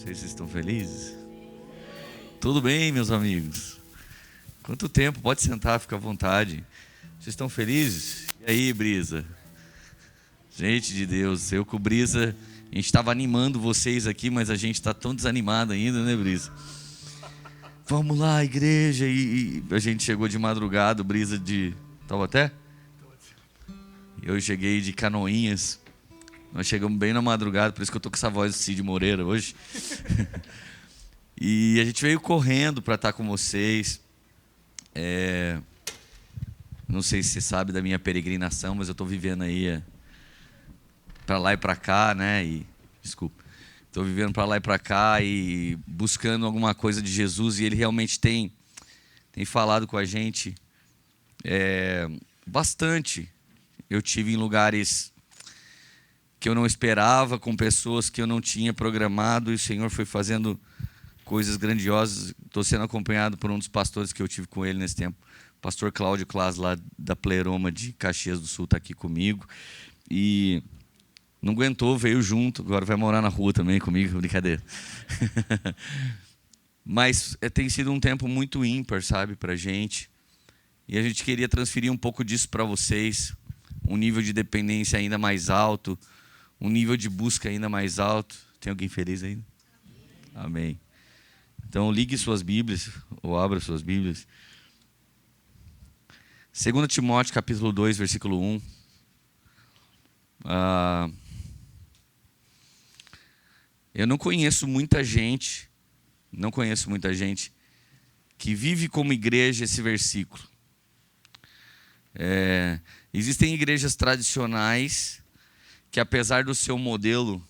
Vocês estão felizes? Tudo bem, meus amigos? Quanto tempo? Pode sentar, fica à vontade. Vocês estão felizes? E aí, Brisa? Gente de Deus, eu com o Brisa, a gente estava animando vocês aqui, mas a gente está tão desanimado ainda, né, Brisa? Vamos lá, igreja. E a gente chegou de madrugada, o Brisa de Taubaté? Eu cheguei de Canoinhas. Nós chegamos bem na madrugada, por isso que eu tô com essa voz do Cid Moreira hoje. E a gente veio correndo para estar com vocês. Não sei se você sabe da minha peregrinação, mas eu estou vivendo aí para lá e para cá, né? Desculpa. Estou vivendo para lá e para cá e buscando alguma coisa de Jesus. E Ele realmente tem falado com a gente bastante. Eu tive em lugares que eu não esperava, com pessoas que eu não tinha programado, e o Senhor foi fazendo coisas grandiosas. Estou sendo acompanhado por um dos pastores que eu tive com ele nesse tempo, o pastor Cláudio Clas, lá da Pleroma de Caxias do Sul, está aqui comigo. E não aguentou, veio junto, agora vai morar na rua também comigo, brincadeira. Mas tem sido um tempo muito ímpar, sabe, para a gente. E a gente queria transferir um pouco disso para vocês, um nível de dependência ainda mais alto, um nível de busca ainda mais alto. Tem alguém feliz ainda? Amém. Então, ligue suas Bíblias, ou abra suas Bíblias. 2 Timóteo, capítulo 2, versículo 1. Eu não conheço muita gente que vive como igreja esse versículo. Existem igrejas tradicionais que, apesar do seu modelo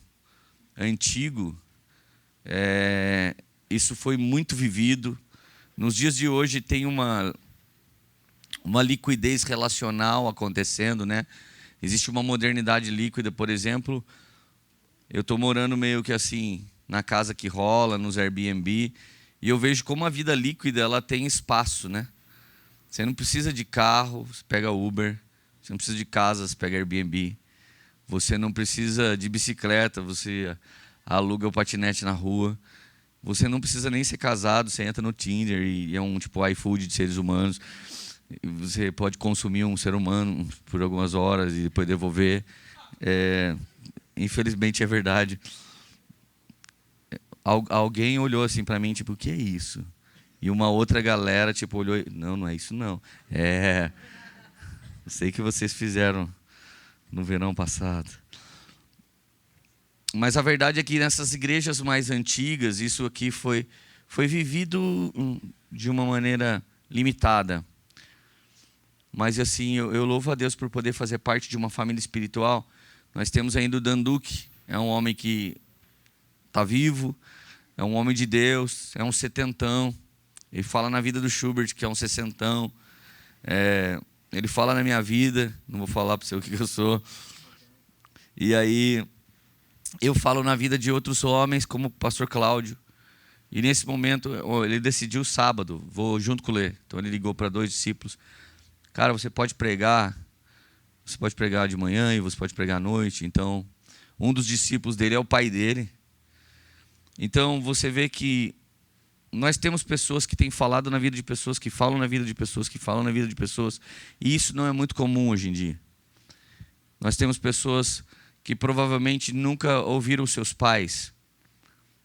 antigo, isso foi muito vivido. Nos dias de hoje tem uma liquidez relacional acontecendo, né? Existe uma modernidade líquida, por exemplo. Eu estou morando meio que assim, na casa que rola, nos Airbnb, e eu vejo como a vida líquida ela tem espaço, né? Você não precisa de carro, você pega Uber. Você não precisa de casa, você pega Airbnb. Você não precisa de bicicleta, você aluga o patinete na rua. Você não precisa nem ser casado, você entra no Tinder e é um tipo iFood de seres humanos. Você pode consumir um ser humano por algumas horas e depois devolver. Infelizmente é verdade. Alguém olhou assim para mim, tipo, o que é isso? E uma outra galera tipo olhou, não é isso não. Eu sei que vocês fizeram no verão passado. Mas a verdade é que nessas igrejas mais antigas, isso aqui foi vivido de uma maneira limitada. Mas assim, eu louvo a Deus por poder fazer parte de uma família espiritual. Nós temos ainda o Dan Duque, é um homem que está vivo, é um homem de Deus, é um setentão. Ele fala na vida do Schubert, que é um sessentão. Ele fala na minha vida, não vou falar para você o que eu sou. E aí, eu falo na vida de outros homens, como o pastor Cláudio. E nesse momento, ele decidiu sábado, vou junto com ele. Então ele ligou para 2 discípulos. Cara, você pode pregar de manhã e você pode pregar à noite. Então, um dos discípulos dele é o pai dele. Então, você vê que nós temos pessoas que têm falado na vida de pessoas, que falam na vida de pessoas, que falam na vida de pessoas. E isso não é muito comum hoje em dia. Nós temos pessoas que provavelmente nunca ouviram seus pais,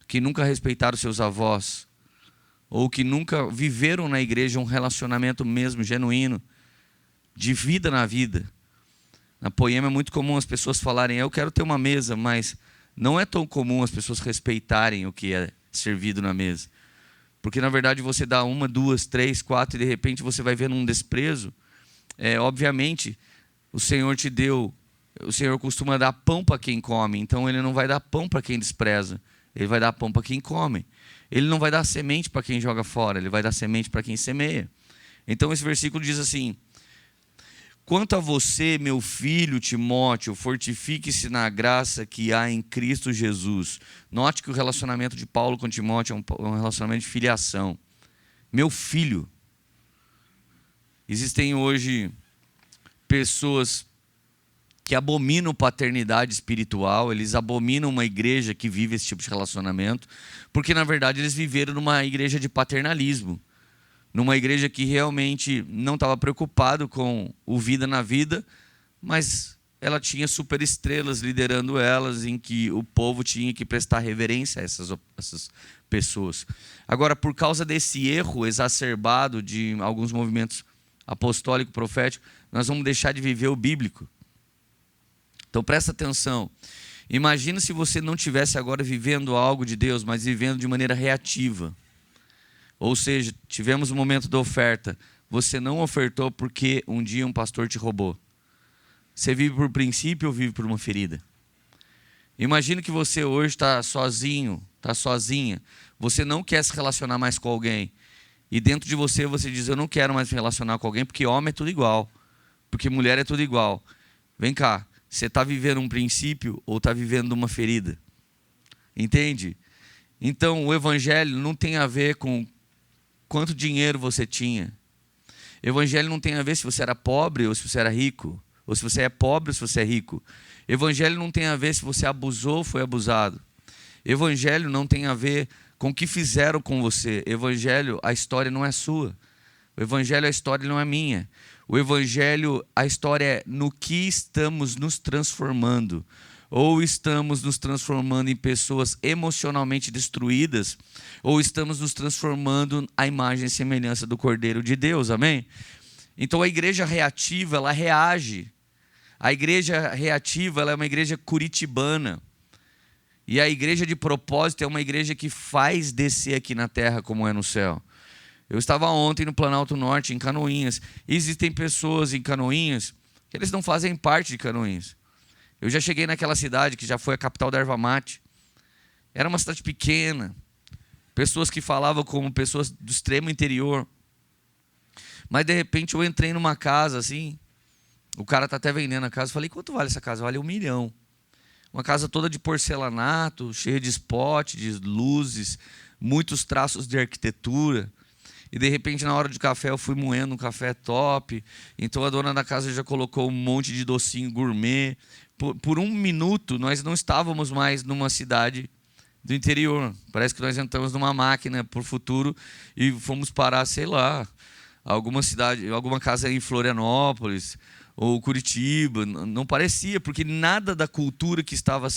que nunca respeitaram seus avós, ou que nunca viveram na igreja um relacionamento mesmo genuíno, de vida na vida. Na Poema é muito comum as pessoas falarem, eu quero ter uma mesa, mas não é tão comum as pessoas respeitarem o que é servido na mesa. Porque na verdade você dá 1, 2, 3, 4 e de repente você vai vendo um desprezo. Obviamente, o Senhor costuma dar pão para quem come, então Ele não vai dar pão para quem despreza, Ele vai dar pão para quem come. Ele não vai dar semente para quem joga fora, Ele vai dar semente para quem semeia. Então esse versículo diz assim: quanto a você, meu filho Timóteo, fortifique-se na graça que há em Cristo Jesus. Note que o relacionamento de Paulo com Timóteo é um relacionamento de filiação. Meu filho. Existem hoje pessoas que abominam paternidade espiritual, eles abominam uma igreja que vive esse tipo de relacionamento, porque na verdade eles viveram numa igreja de paternalismo, numa igreja que realmente não estava preocupado com o vida na vida, mas ela tinha superestrelas liderando elas, em que o povo tinha que prestar reverência a essas pessoas. Agora, por causa desse erro exacerbado de alguns movimentos apostólico, profético, nós vamos deixar de viver o bíblico. Então presta atenção. Imagina se você não estivesse agora vivendo algo de Deus, mas vivendo de maneira reativa. Ou seja, tivemos um momento da oferta. Você não ofertou porque um dia um pastor te roubou. Você vive por princípio ou vive por uma ferida? Imagina que você hoje está sozinho, está sozinha. Você não quer se relacionar mais com alguém. E dentro de você, você diz, eu não quero mais me relacionar com alguém porque homem é tudo igual. Porque mulher é tudo igual. Vem cá, você está vivendo um princípio ou está vivendo uma ferida? Entende? Então, o evangelho não tem a ver com quanto dinheiro você tinha. O evangelho não tem a ver se você era pobre ou se você era rico. Ou se você é pobre ou se você é rico. Evangelho não tem a ver se você abusou ou foi abusado. Evangelho não tem a ver com o que fizeram com você. Evangelho, a história não é sua. O evangelho, a história não é minha. O evangelho, a história é no que estamos nos transformando. Ou estamos nos transformando em pessoas emocionalmente destruídas, ou estamos nos transformando à imagem e semelhança do Cordeiro de Deus, amém? Então a igreja reativa, ela reage. A igreja reativa, ela é uma igreja curitibana. E a igreja de propósito é uma igreja que faz descer aqui na terra como é no céu. Eu estava ontem no Planalto Norte, em Canoinhas. E existem pessoas em Canoinhas que eles não fazem parte de Canoinhas. Eu já cheguei naquela cidade que já foi a capital da erva mate. Era uma cidade pequena. Pessoas que falavam como pessoas do extremo interior. Mas de repente eu entrei numa casa assim. O cara está até vendendo a casa. Falei, quanto vale essa casa? Vale 1 milhão. Uma casa toda de porcelanato, cheia de spot, de luzes, muitos traços de arquitetura. E de repente, na hora de café, eu fui moendo um café top. Então a dona da casa já colocou um monte de docinho gourmet. Por um minuto, nós não estávamos mais numa cidade do interior. Parece que nós entramos numa máquina para o futuro e fomos parar, sei lá, alguma cidade, alguma casa em Florianópolis ou Curitiba. Não parecia, porque nada da cultura que estava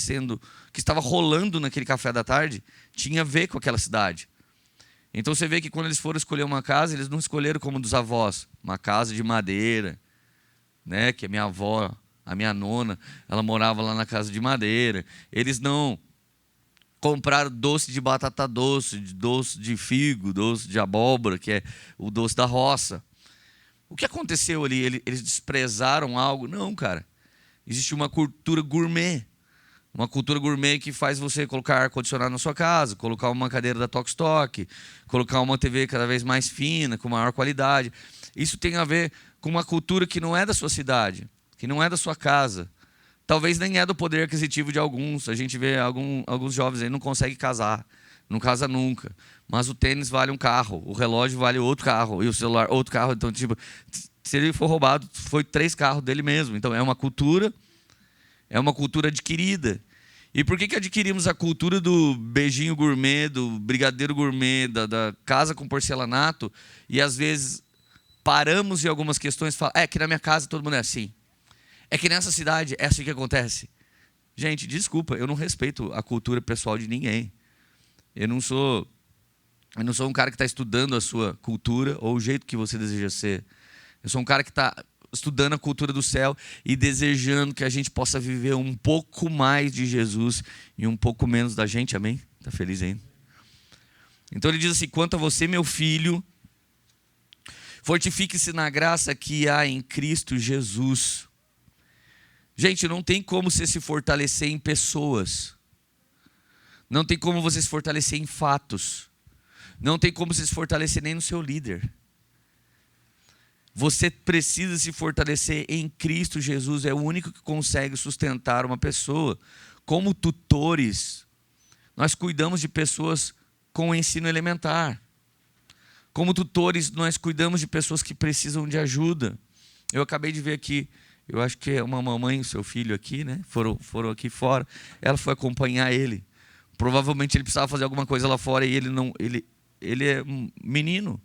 rolando naquele café da tarde tinha a ver com aquela cidade. Então você vê que quando eles foram escolher uma casa, eles não escolheram como dos avós, uma casa de madeira, né? Que a minha avó, a minha nona, ela morava lá na casa de madeira. Eles não compraram doce de batata doce, doce de figo, doce de abóbora, que é o doce da roça. O que aconteceu ali? Eles desprezaram algo? Não, cara. Existe uma cultura gourmet. Uma cultura gourmet que faz você colocar ar-condicionado na sua casa, colocar uma cadeira da Tok-Tok, colocar uma TV cada vez mais fina, com maior qualidade. Isso tem a ver com uma cultura que não é da sua cidade, que não é da sua casa. Talvez nem é do poder aquisitivo de alguns. A gente vê alguns jovens aí não conseguem casar, não casa nunca. Mas o tênis vale um carro, o relógio vale outro carro, e o celular outro carro. Então, tipo, se ele for roubado, foi 3 carros dele mesmo. Então, é uma cultura adquirida. E por que adquirimos a cultura do beijinho gourmet, do brigadeiro gourmet, da casa com porcelanato, e às vezes paramos em algumas questões e falamos, é que na minha casa todo mundo é assim. É que nessa cidade é assim que acontece. Gente, desculpa, eu não respeito a cultura pessoal de ninguém. Eu não sou um cara que está estudando a sua cultura ou o jeito que você deseja ser. Eu sou um cara que está estudando a cultura do céu e desejando que a gente possa viver um pouco mais de Jesus e um pouco menos da gente, amém? Está feliz ainda? Então ele diz assim, quanto a você, meu filho, fortifique-se na graça que há em Cristo Jesus. Gente, não tem como você se fortalecer em pessoas. Não tem como você se fortalecer em fatos. Não tem como você se fortalecer nem no seu líder. Você precisa se fortalecer em Cristo Jesus. É o único que consegue sustentar uma pessoa. Como tutores, nós cuidamos de pessoas com ensino elementar. Como tutores, nós cuidamos de pessoas que precisam de ajuda. Eu acabei de ver aqui, Eu acho que é uma mamãe e o seu filho aqui, né? Foram aqui fora. Ela foi acompanhar ele. Provavelmente ele precisava fazer alguma coisa lá fora e ele é um menino.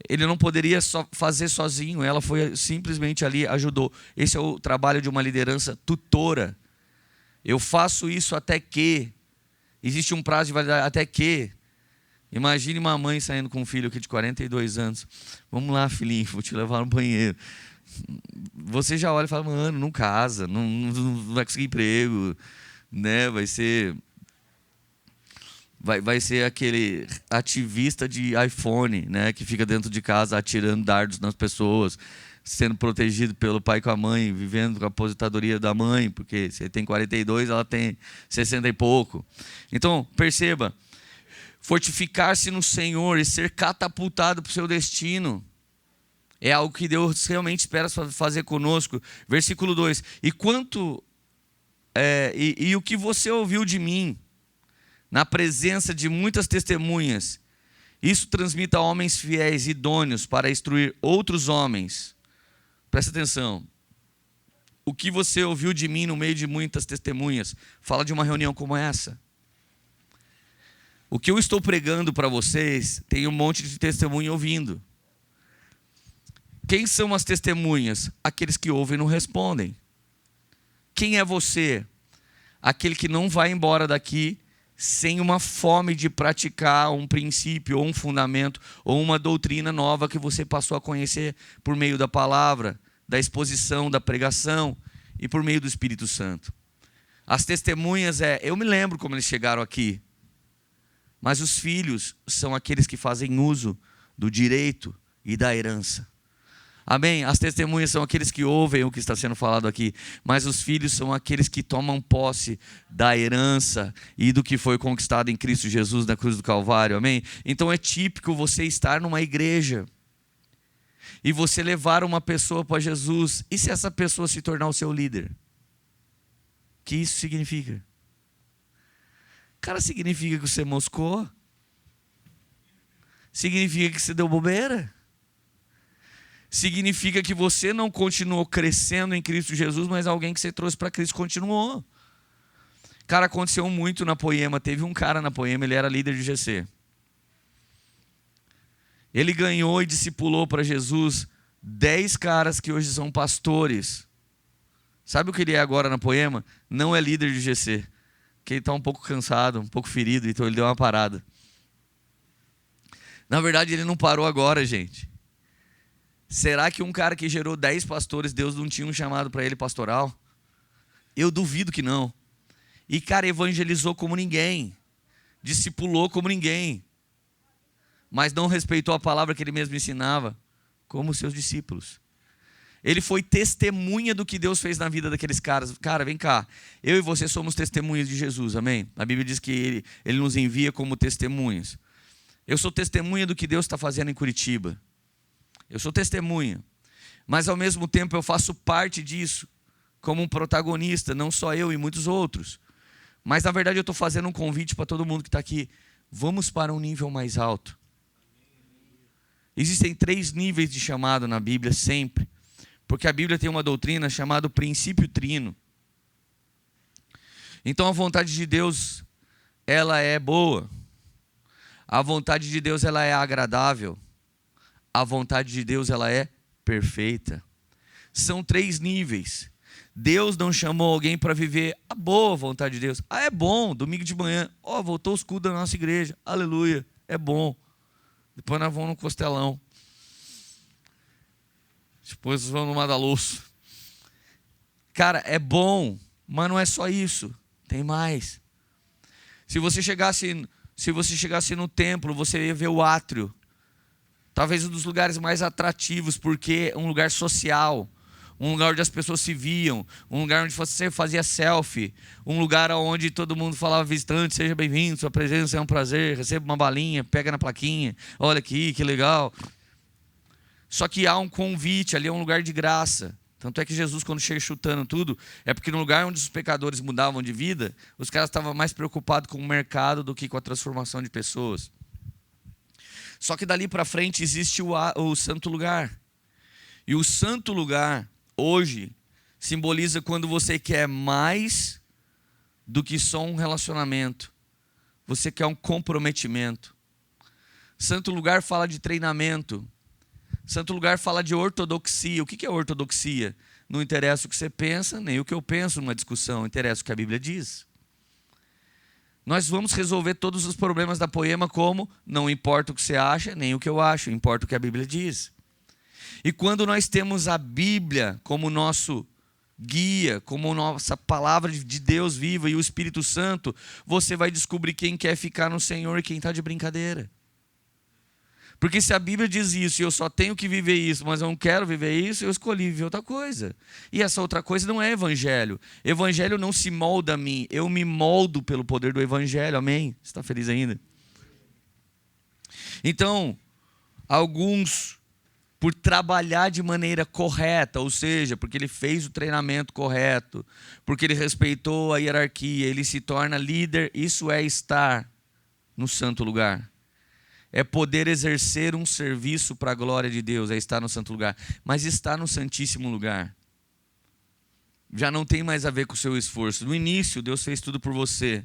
Ele não poderia fazer sozinho. Ela foi simplesmente ali, ajudou. Esse é o trabalho de uma liderança tutora. Eu faço isso até que. Existe um prazo de validade até que. Imagine uma mãe saindo com um filho aqui de 42 anos. Vamos lá, filhinho, vou te levar no banheiro. Você já olha e fala, mano, não casa, não vai conseguir emprego, né? Vai ser aquele ativista de iPhone, né? Que fica dentro de casa atirando dardos nas pessoas, sendo protegido pelo pai com a mãe, vivendo com a aposentadoria da mãe, porque se ele tem 42, ela tem 60 e pouco. Então, perceba, fortificar-se no Senhor e ser catapultado para o seu destino é algo que Deus realmente espera fazer conosco. Versículo 2. E o que você ouviu de mim, na presença de muitas testemunhas, isso transmita a homens fiéis, idôneos, para instruir outros homens. Presta atenção. O que você ouviu de mim no meio de muitas testemunhas, fala de uma reunião como essa. O que eu estou pregando para vocês, tem um monte de testemunha ouvindo. Quem são as testemunhas? Aqueles que ouvem e não respondem. Quem é você? Aquele que não vai embora daqui sem uma fome de praticar um princípio, ou um fundamento, ou uma doutrina nova que você passou a conhecer por meio da palavra, da exposição, da pregação e por meio do Espírito Santo. As testemunhas eu me lembro como eles chegaram aqui. Mas os filhos são aqueles que fazem uso do direito e da herança. Amém? As testemunhas são aqueles que ouvem o que está sendo falado aqui. Mas os filhos são aqueles que tomam posse da herança e do que foi conquistado em Cristo Jesus na cruz do Calvário. Amém? Então é típico você estar numa igreja e você levar uma pessoa para Jesus. E se essa pessoa se tornar o seu líder? O que isso significa? Cara, significa que você moscou? Significa que você deu bobeira? Significa que você não continuou crescendo em Cristo Jesus, mas alguém que você trouxe para Cristo continuou. Cara, aconteceu muito na Poema. Teve um cara na Poema, ele era líder de GC. Ele ganhou e discipulou para Jesus 10 caras que hoje são pastores. Sabe o que ele é agora na Poema? Não é líder de GC. Que ele está um pouco cansado, um pouco ferido, então ele deu uma parada. Na verdade, ele não parou agora, gente. Será que um cara que gerou 10 pastores, Deus não tinha um chamado para ele pastoral? Eu duvido que não. E, cara, evangelizou como ninguém. Discipulou como ninguém. Mas não respeitou a palavra que ele mesmo ensinava, como seus discípulos. Ele foi testemunha do que Deus fez na vida daqueles caras. Cara, vem cá. Eu e você somos testemunhas de Jesus, amém? A Bíblia diz que ele nos envia como testemunhas. Eu sou testemunha do que Deus está fazendo em Curitiba. Eu sou testemunha. Mas ao mesmo tempo eu faço parte disso como um protagonista, não só eu e muitos outros. Mas na verdade eu estou fazendo um convite para todo mundo que está aqui. Vamos para um nível mais alto. Existem 3 níveis de chamado na Bíblia sempre. Porque a Bíblia tem uma doutrina chamada princípio trino. Então a vontade de Deus, ela é boa. A vontade de Deus, ela é agradável. A vontade de Deus, ela é perfeita. São 3 níveis. Deus não chamou alguém para viver a boa vontade de Deus. É bom, domingo de manhã, voltou os cultos da nossa igreja, aleluia, é bom. Depois nós vamos no Costelão. Depois vamos no Madaloso. Cara, é bom, mas não é só isso. Tem mais. Se você chegasse no templo, você ia ver o átrio. Talvez um dos lugares mais atrativos, porque é um lugar social. Um lugar onde as pessoas se viam. Um lugar onde você fazia selfie. Um lugar onde todo mundo falava, visitante, seja bem-vindo, sua presença é um prazer, receba uma balinha, pega na plaquinha. Olha aqui, que legal. Só que há um convite, ali é um lugar de graça. Tanto é que Jesus, quando chega chutando tudo, é porque no lugar onde os pecadores mudavam de vida, os caras estavam mais preocupados com o mercado do que com a transformação de pessoas. Só que dali para frente existe o santo lugar. E o santo lugar, hoje, simboliza quando você quer mais do que só um relacionamento. Você quer um comprometimento. Santo lugar fala de treinamento. Santo lugar fala de ortodoxia. O que é ortodoxia? Não interessa o que você pensa, nem o que eu penso numa discussão. Interessa o que a Bíblia diz. Nós vamos resolver todos os problemas da Poema como não importa o que você acha, nem o que eu acho, importa o que a Bíblia diz. E quando nós temos a Bíblia como nosso guia, como nossa palavra de Deus viva e o Espírito Santo, você vai descobrir quem quer ficar no Senhor e quem está de brincadeira. Porque se a Bíblia diz isso e eu só tenho que viver isso, mas eu não quero viver isso, eu escolhi viver outra coisa. E essa outra coisa não é evangelho. Evangelho não se molda a mim, eu me moldo pelo poder do evangelho. Amém? Você está feliz ainda? Então, alguns, por trabalhar de maneira correta, ou seja, porque ele fez o treinamento correto, porque ele respeitou a hierarquia, ele se torna líder, isso é estar no santo lugar. É poder exercer um serviço para a glória de Deus, é estar no santo lugar. Mas estar no santíssimo lugar já não tem mais a ver com o seu esforço. No início, Deus fez tudo por você.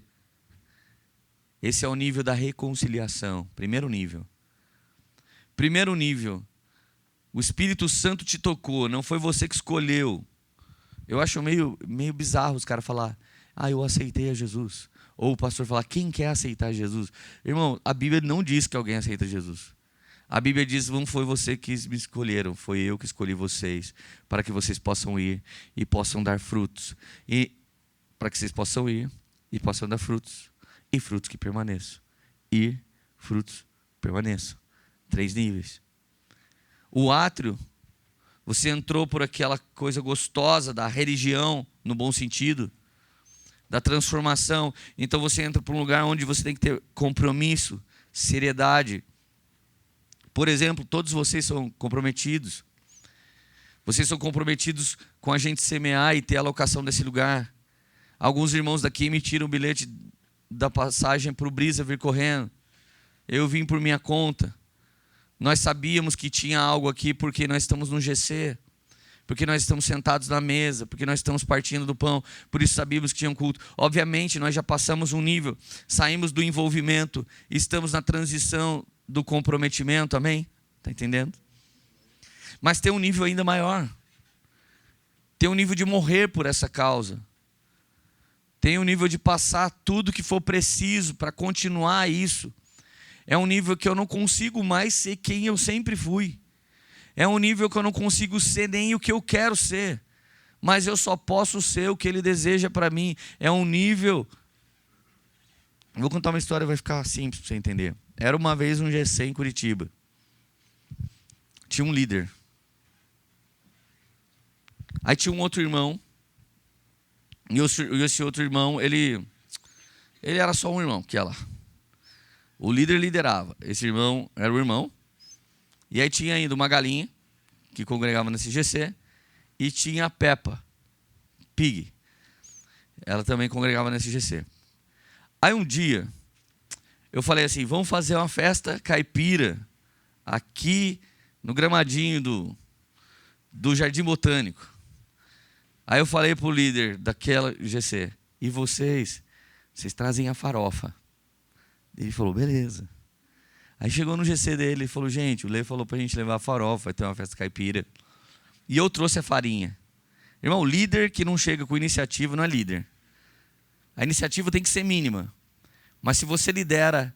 Esse é o nível da reconciliação. Primeiro nível. Primeiro nível. O Espírito Santo te tocou, não foi você que escolheu. Eu acho meio bizarro os caras falar, eu aceitei a Jesus. Ou o pastor falar, quem quer aceitar Jesus? Irmão, a Bíblia não diz que alguém aceita Jesus. A Bíblia diz, não foi você que me escolheram, foi eu que escolhi vocês, para que vocês possam ir e possam dar frutos. E para que vocês possam ir e possam dar frutos. E frutos que permaneçam. Ir, frutos, permaneçam. 3 níveis. O átrio, você entrou por aquela coisa gostosa da religião, no bom sentido, da transformação. Então você entra para um lugar onde você tem que ter compromisso, seriedade. Por exemplo, todos vocês são comprometidos. Vocês são comprometidos com a gente semear e ter a alocação desse lugar. Alguns irmãos daqui emitiram o bilhete da passagem para o Brisa vir correndo. Eu vim por minha conta. Nós sabíamos que tinha algo aqui porque nós estamos no GC. Porque nós estamos sentados na mesa, porque nós estamos partindo do pão, por isso sabíamos que tinha um culto. Obviamente, nós já passamos um nível, saímos do envolvimento, estamos na transição do comprometimento, amém? Está entendendo? Mas tem um nível ainda maior. Tem um nível de morrer por essa causa. Tem um nível de passar tudo que for preciso para continuar isso. É um nível que eu não consigo mais ser quem eu sempre fui. É um nível que eu não consigo ser nem o que eu quero ser. Mas eu só posso ser o que Ele deseja para mim. É um nível... Vou contar uma história, vai ficar simples para você entender. Era uma vez um GC em Curitiba. Tinha um líder. Aí tinha um outro irmão. E esse outro irmão, ele era só um irmão que ia lá. O líder liderava. Esse irmão era o irmão. E aí tinha ainda uma galinha, que congregava nesse GC, e tinha a Peppa Pig. Ela também congregava nesse GC. Aí um dia, eu falei assim, vamos fazer uma festa caipira aqui no gramadinho do Jardim Botânico. Aí eu falei para o líder daquela GC, e vocês trazem a farofa. Ele falou, beleza. Aí chegou no GC dele e falou, gente, o Lê falou para a gente levar a farofa, vai ter uma festa caipira. E eu trouxe a farinha. Irmão, líder que não chega com iniciativa não é líder. A iniciativa tem que ser mínima. Mas se você lidera,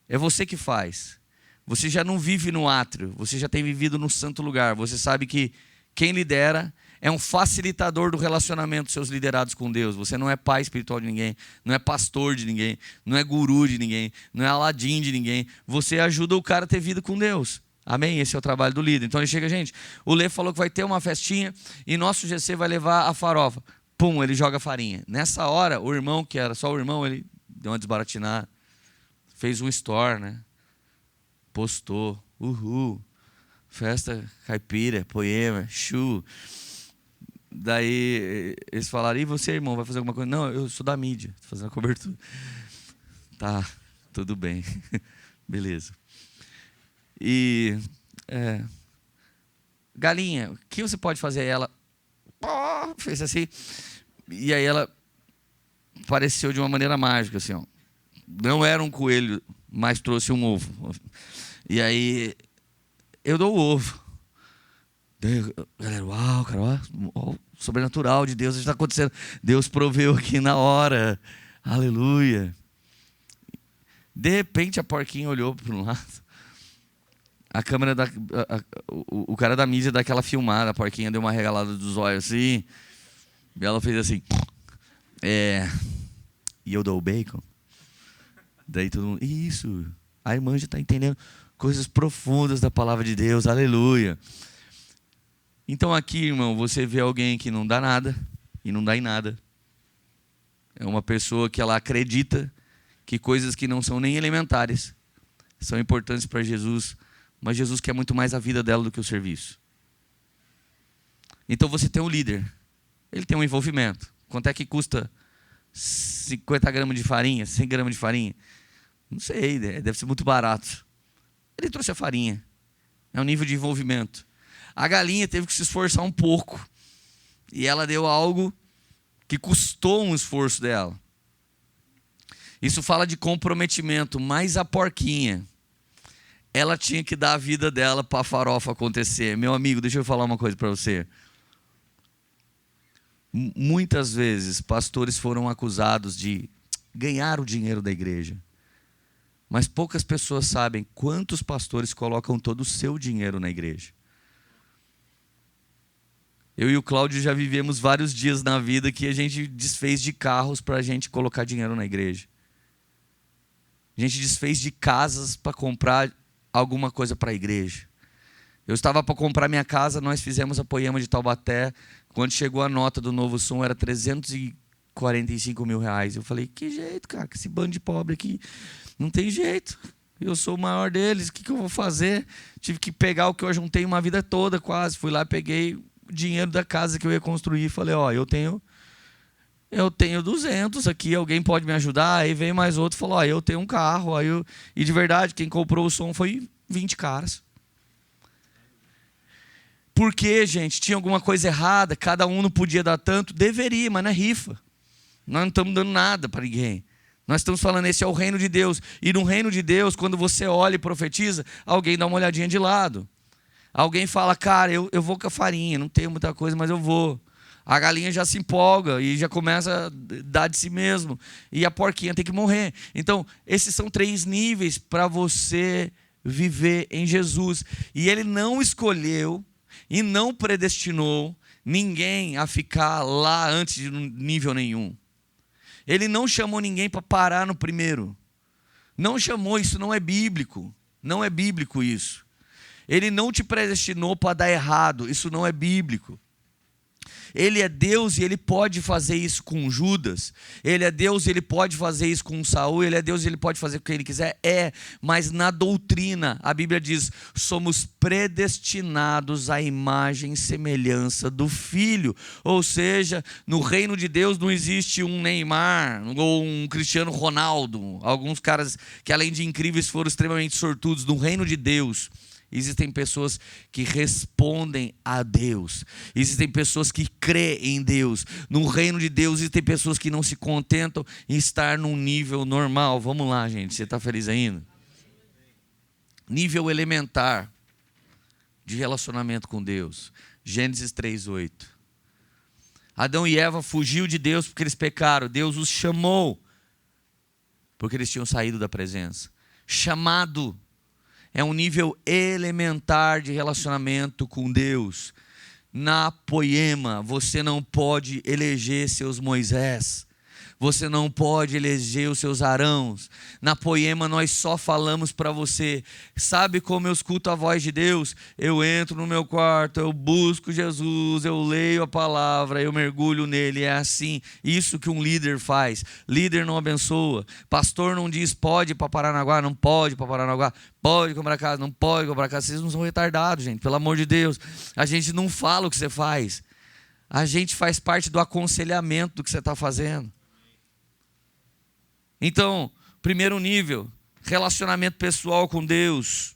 é você que faz. Você já não vive no átrio, você já tem vivido no santo lugar. Você sabe que quem lidera é um facilitador do relacionamento dos seus liderados com Deus. Você não é pai espiritual de ninguém, não é pastor de ninguém, não é guru de ninguém, não é aladim de ninguém. Você ajuda o cara a ter vida com Deus. Amém? Esse é o trabalho do líder. Então ele chega, gente, o Lê falou que vai ter uma festinha e nosso GC vai levar a farofa. Pum, ele joga farinha. Nessa hora, o irmão, que era só o irmão, ele deu uma desbaratinada, fez um store, né? Postou, uhul, festa caipira, Poema, chu. Daí eles falaram, e você, irmão, vai fazer alguma coisa? Não, eu sou da mídia, estou fazendo a cobertura. Tá, tudo bem, beleza. E, galinha, o que você pode fazer? Ela, fez assim. E aí ela apareceu de uma maneira mágica, assim, ó. Não era um coelho, mas trouxe um ovo. E aí eu dou o ovo. Daí, galera, uau, cara, ó, sobrenatural de Deus está acontecendo. Deus proveu aqui na hora. Aleluia. De repente a porquinha olhou para um lado. A câmera o cara da mídia dá aquela filmada, a porquinha deu uma regalada dos olhos assim. E ela fez assim. E eu dou o bacon. Daí todo mundo, isso. A irmã já está entendendo coisas profundas da palavra de Deus. Aleluia. Então aqui, irmão, você vê alguém que não dá nada e não dá em nada. É uma pessoa que ela acredita que coisas que não são nem elementares são importantes para Jesus, mas Jesus quer muito mais a vida dela do que o serviço. Então você tem um líder, ele tem um envolvimento. Quanto é que custa 50 gramas de farinha, 100 gramas de farinha? Não sei, deve ser muito barato. Ele trouxe a farinha, é um nível de envolvimento. A galinha teve que se esforçar um pouco. E ela deu algo que custou um esforço dela. Isso fala de comprometimento. Mas a porquinha, ela tinha que dar a vida dela para a farofa acontecer. Meu amigo, deixa eu falar uma coisa para você. Muitas vezes, pastores foram acusados de ganhar o dinheiro da igreja. Mas poucas pessoas sabem quantos pastores colocam todo o seu dinheiro na igreja. Eu e o Cláudio já vivemos vários dias na vida que a gente desfez de carros para a gente colocar dinheiro na igreja. A gente desfez de casas para comprar alguma coisa para a igreja. Eu estava para comprar minha casa, nós fizemos a Poema de Taubaté. Quando chegou a nota do Novo Som, era R$345 mil. Eu falei, que jeito, cara, que esse bando de pobre aqui, não tem jeito. Eu sou o maior deles, o que eu vou fazer? Tive que pegar o que eu juntei uma vida toda quase. Fui lá, peguei dinheiro da casa que eu ia construir, falei, ó, eu tenho 200 aqui, alguém pode me ajudar? Aí veio mais outro, falou, ó, eu tenho um carro, e de verdade, quem comprou o som foi 20 caras. Por quê, gente? Tinha alguma coisa errada, cada um não podia dar tanto? Deveria, mas não é rifa. Nós não estamos dando nada para ninguém. Nós estamos falando, esse é o reino de Deus. E no reino de Deus, quando você olha e profetiza, alguém dá uma olhadinha de lado. Alguém fala, cara, eu vou com a farinha, não tenho muita coisa, mas eu vou. A galinha já se empolga e já começa a dar de si mesmo. E a porquinha tem que morrer. Então, esses são 3 níveis para você viver em Jesus. E Ele não escolheu e não predestinou ninguém a ficar lá antes de nível nenhum. Ele não chamou ninguém para parar no primeiro. Não chamou, isso não é bíblico. Não é bíblico isso. Ele não te predestinou para dar errado. Isso não é bíblico. Ele é Deus e Ele pode fazer isso com Judas. Ele é Deus e Ele pode fazer isso com Saul. Ele é Deus e Ele pode fazer o que Ele quiser. Mas na doutrina, a Bíblia diz, somos predestinados à imagem e semelhança do Filho. Ou seja, no reino de Deus não existe um Neymar ou um Cristiano Ronaldo. Alguns caras que além de incríveis foram extremamente sortudos. No reino de Deus existem pessoas que respondem a Deus. Existem pessoas que creem em Deus. No reino de Deus existem pessoas que não se contentam em estar num nível normal. Vamos lá, gente. Você está feliz ainda? Nível elementar de relacionamento com Deus. Gênesis 3:8. Adão e Eva fugiu de Deus porque eles pecaram. Deus os chamou porque eles tinham saído da presença. Chamado é um nível elementar de relacionamento com Deus. Na Poema, você não pode eleger seus Moisés. Você não pode eleger os seus Arãos. Na Poema nós só falamos para você. Sabe como eu escuto a voz de Deus? Eu entro no meu quarto, eu busco Jesus, eu leio a palavra, eu mergulho nele. É assim, isso que um líder faz. Líder não abençoa. Pastor não diz pode ir para Paranaguá, não pode ir para Paranaguá. Pode comprar casa, não pode comprar casa. Vocês não são retardados, gente, pelo amor de Deus. A gente não fala o que você faz. A gente faz parte do aconselhamento do que você está fazendo. Então, primeiro nível, relacionamento pessoal com Deus.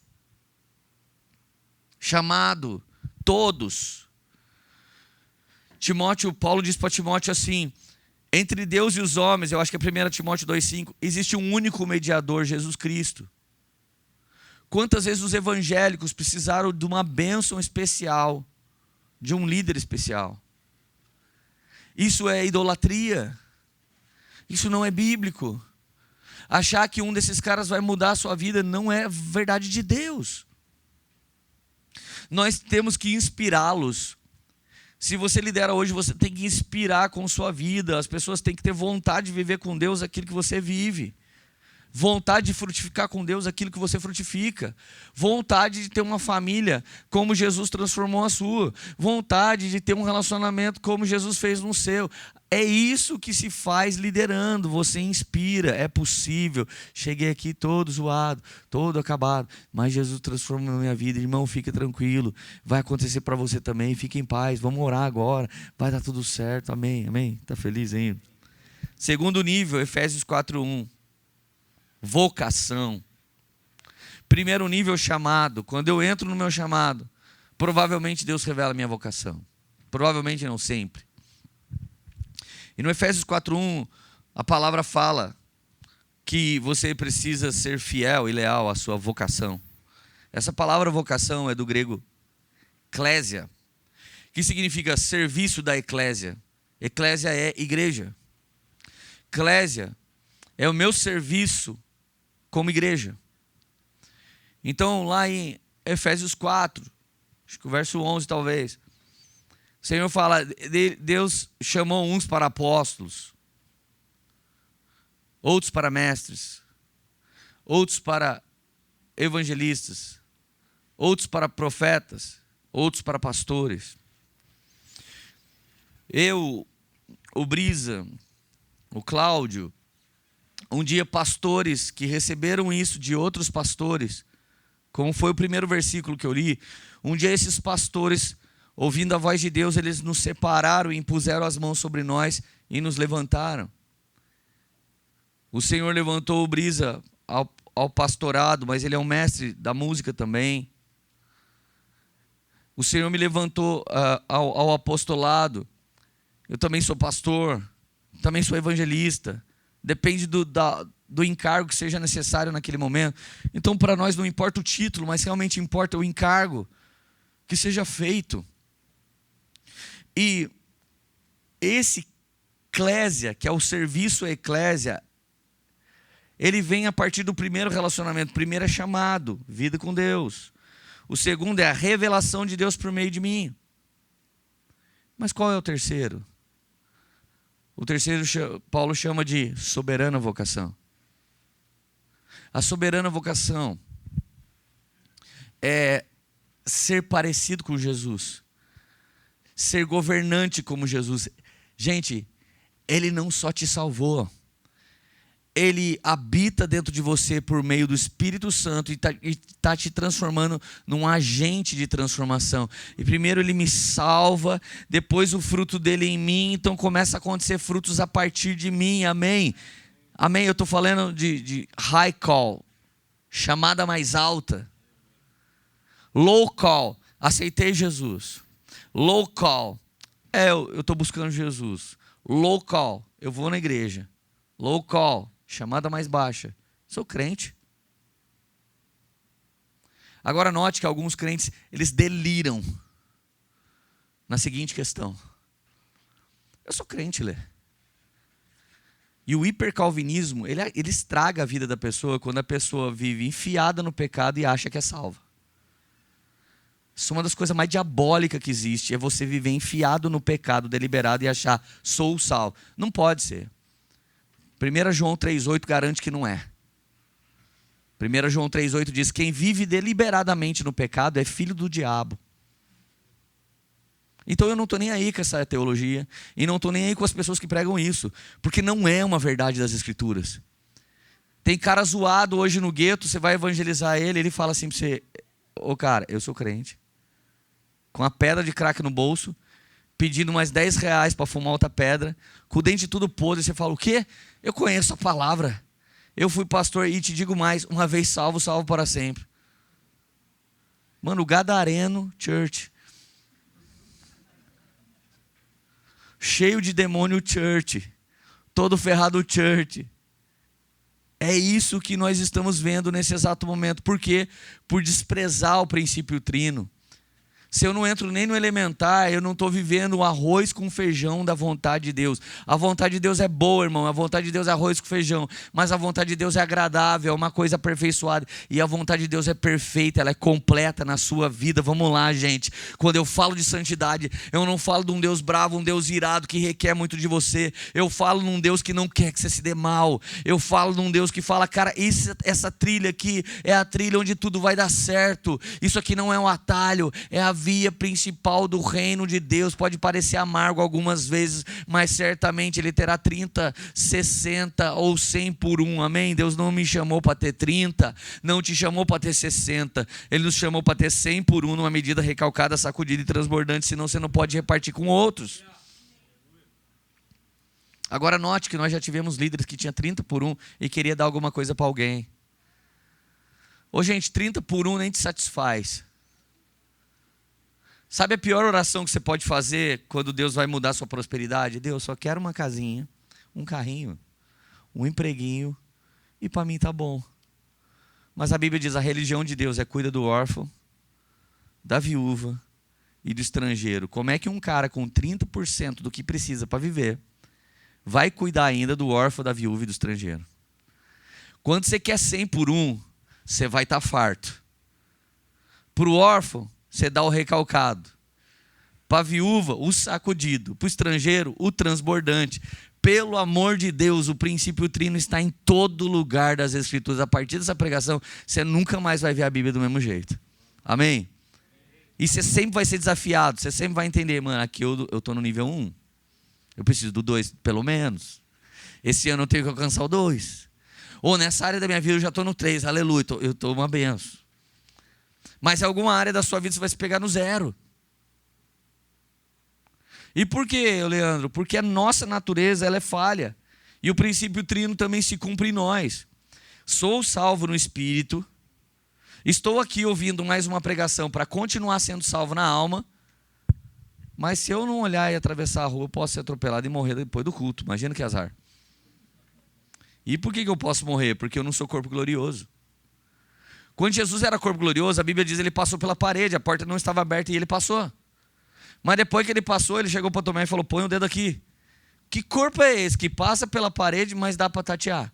Chamado, todos. Paulo diz para Timóteo assim: entre Deus e os homens, eu acho que é 1 Timóteo 2,5, existe um único mediador, Jesus Cristo. Quantas vezes os evangélicos precisaram de uma bênção especial, de um líder especial? Isso é idolatria. Isso não é bíblico. Achar que um desses caras vai mudar a sua vida não é verdade de Deus. Nós temos que inspirá-los. Se você lidera hoje, você tem que inspirar com sua vida. As pessoas têm que ter vontade de viver com Deus aquilo que você vive. Vontade de frutificar com Deus aquilo que você frutifica. Vontade de ter uma família como Jesus transformou a sua. Vontade de ter um relacionamento como Jesus fez no seu. É isso que se faz liderando. Você inspira, é possível. Cheguei aqui todo zoado, todo acabado, mas Jesus transformou a minha vida. Irmão, fica tranquilo. Vai acontecer para você também. Fique em paz. Vamos orar agora. Vai dar tudo certo. Amém. Amém. Está feliz ainda? Segundo nível, Efésios 4:1. Vocação. Primeiro nível, chamado. Quando eu entro no meu chamado, provavelmente Deus revela a minha vocação. Provavelmente não sempre. E no Efésios 4:1, a palavra fala que você precisa ser fiel e leal à sua vocação. Essa palavra vocação é do grego eklésia, que significa serviço da eclésia. Eclésia é igreja. Eclésia é o meu serviço como igreja. Então, lá em Efésios 4, acho que o verso 11 talvez, o Senhor fala, Deus chamou uns para apóstolos, outros para mestres, outros para evangelistas, outros para profetas, outros para pastores. Eu, o Brisa, o Cláudio, um dia pastores que receberam isso de outros pastores, como foi o primeiro versículo que eu li, um dia esses pastores, ouvindo a voz de Deus, eles nos separaram e impuseram as mãos sobre nós e nos levantaram. O Senhor levantou o Brisa ao pastorado, mas ele é um mestre da música também. O Senhor me levantou ao apostolado. Eu também sou pastor, também sou evangelista. Depende do encargo que seja necessário naquele momento. Então, para nós não importa o título, mas realmente importa o encargo que seja feito. E esse eclésia, que é o serviço à eclésia, ele vem a partir do primeiro relacionamento. O primeiro é chamado, vida com Deus. O segundo é a revelação de Deus por meio de mim. Mas qual é o terceiro? O terceiro, Paulo chama de soberana vocação. A soberana vocação é ser parecido com Jesus, ser governante como Jesus. Gente, Ele não só te salvou, Ele habita dentro de você por meio do Espírito Santo e está te transformando num agente de transformação. E primeiro Ele me salva, depois o fruto dele em mim, então começa a acontecer frutos a partir de mim, amém? Amém, eu estou falando de high call, chamada mais alta. Low call, aceitei Jesus. Low call, eu estou buscando Jesus. Low call, eu vou na igreja. Low call, chamada mais baixa, sou crente. Agora note que alguns crentes, eles deliram na seguinte questão: eu sou crente, Lê. E o hipercalvinismo, ele estraga a vida da pessoa quando a pessoa vive enfiada no pecado e acha que é salva. Isso é uma das coisas mais diabólicas que existe, é você viver enfiado no pecado deliberado e achar, sou salvo. Não pode ser. 1 João 3,8 garante que não é. 1 João 3,8 diz, quem vive deliberadamente no pecado é filho do diabo. Então eu não estou nem aí com essa teologia, e não estou nem aí com as pessoas que pregam isso, porque não é uma verdade das Escrituras. Tem cara zoado hoje no gueto, você vai evangelizar ele, ele fala assim para você, ô cara, eu sou crente, com a pedra de crack no bolso, pedindo mais 10 reais para fumar outra pedra, com o dente tudo podre, você fala, o quê? Eu conheço a palavra, eu fui pastor e te digo mais, uma vez salvo, salvo para sempre. Mano, o Gadareno Church. cheio de demônio church, todo ferrado church. É isso que nós estamos vendo nesse exato momento. Por quê? Por desprezar o princípio trino. Se eu não entro nem no elementar, eu não estou vivendo o arroz com feijão da vontade de Deus. A vontade de Deus é boa, irmão. A vontade de Deus é arroz com feijão. Mas a vontade de Deus é agradável, é uma coisa aperfeiçoada. E a vontade de Deus é perfeita, ela é completa na sua vida. Vamos lá, gente. Quando eu falo de santidade, eu não falo de um Deus bravo, um Deus irado que requer muito de você. Eu falo num Deus que não quer que você se dê mal. Eu falo num Deus que fala, cara, essa trilha aqui é a trilha onde tudo vai dar certo. Isso aqui não é um atalho, é a via principal do reino de Deus. Pode parecer amargo algumas vezes, mas certamente ele terá 30, 60 ou 100 por um, amém? Deus não me chamou para ter 30, não te chamou para ter 60, ele nos chamou para ter 100 por um, numa medida recalcada, sacudida e transbordante, senão você não pode repartir com outros. Agora note que nós já tivemos líderes que tinha 30 por um e queria dar alguma coisa para alguém. Ô gente, 30 por um nem te satisfaz. Sabe a pior oração que você pode fazer quando Deus vai mudar a sua prosperidade? Deus, só quero uma casinha, um carrinho, um empreguinho e para mim tá bom. Mas a Bíblia diz, a religião de Deus é cuida do órfão, da viúva e do estrangeiro. Como é que um cara com 30% do que precisa para viver vai cuidar ainda do órfão, da viúva e do estrangeiro? Quando você quer 100 por um, você vai estar farto. Para o órfão, você dá o recalcado. Para a viúva, o sacudido. Para o estrangeiro, o transbordante. Pelo amor de Deus, o princípio trino está em todo lugar das Escrituras. A partir dessa pregação, você nunca mais vai ver a Bíblia do mesmo jeito. Amém? E você sempre vai ser desafiado. Você sempre vai entender, mano, aqui eu estou no nível 1. Eu preciso do 2, pelo menos. Esse ano eu tenho que alcançar o 2. Ou nessa área da minha vida eu já estou no 3. Aleluia, eu estou uma benção. Mas em alguma área da sua vida você vai se pegar no 0. E por quê, Leandro? Porque a nossa natureza ela é falha. E o princípio trino também se cumpre em nós. Sou salvo no Espírito. Estou aqui ouvindo mais uma pregação para continuar sendo salvo na alma. Mas se eu não olhar e atravessar a rua, eu posso ser atropelado e morrer depois do culto. Imagina que azar. E por que eu posso morrer? Porque eu não sou corpo glorioso. Quando Jesus era corpo glorioso, a Bíblia diz que ele passou pela parede, a porta não estava aberta e ele passou. Mas depois que ele passou, ele chegou para Tomé e falou, põe o dedo aqui. Que corpo é esse que passa pela parede, mas dá para tatear?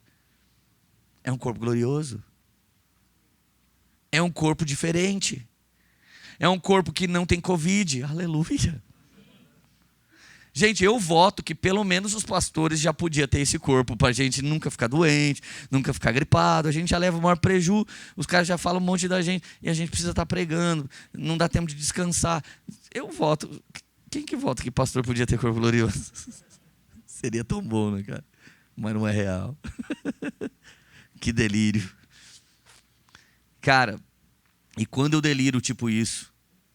É um corpo glorioso. É um corpo diferente. É um corpo que não tem Covid. Aleluia. Gente, eu voto que pelo menos os pastores já podiam ter esse corpo para a gente nunca ficar doente, nunca ficar gripado. A gente já leva o maior preju, os caras já falam um monte da gente e a gente precisa estar pregando, não dá tempo de descansar. Eu voto. Quem que vota que pastor podia ter corpo glorioso? Seria tão bom, né, cara? Mas não é real. Que delírio. Cara, e quando eu deliro tipo isso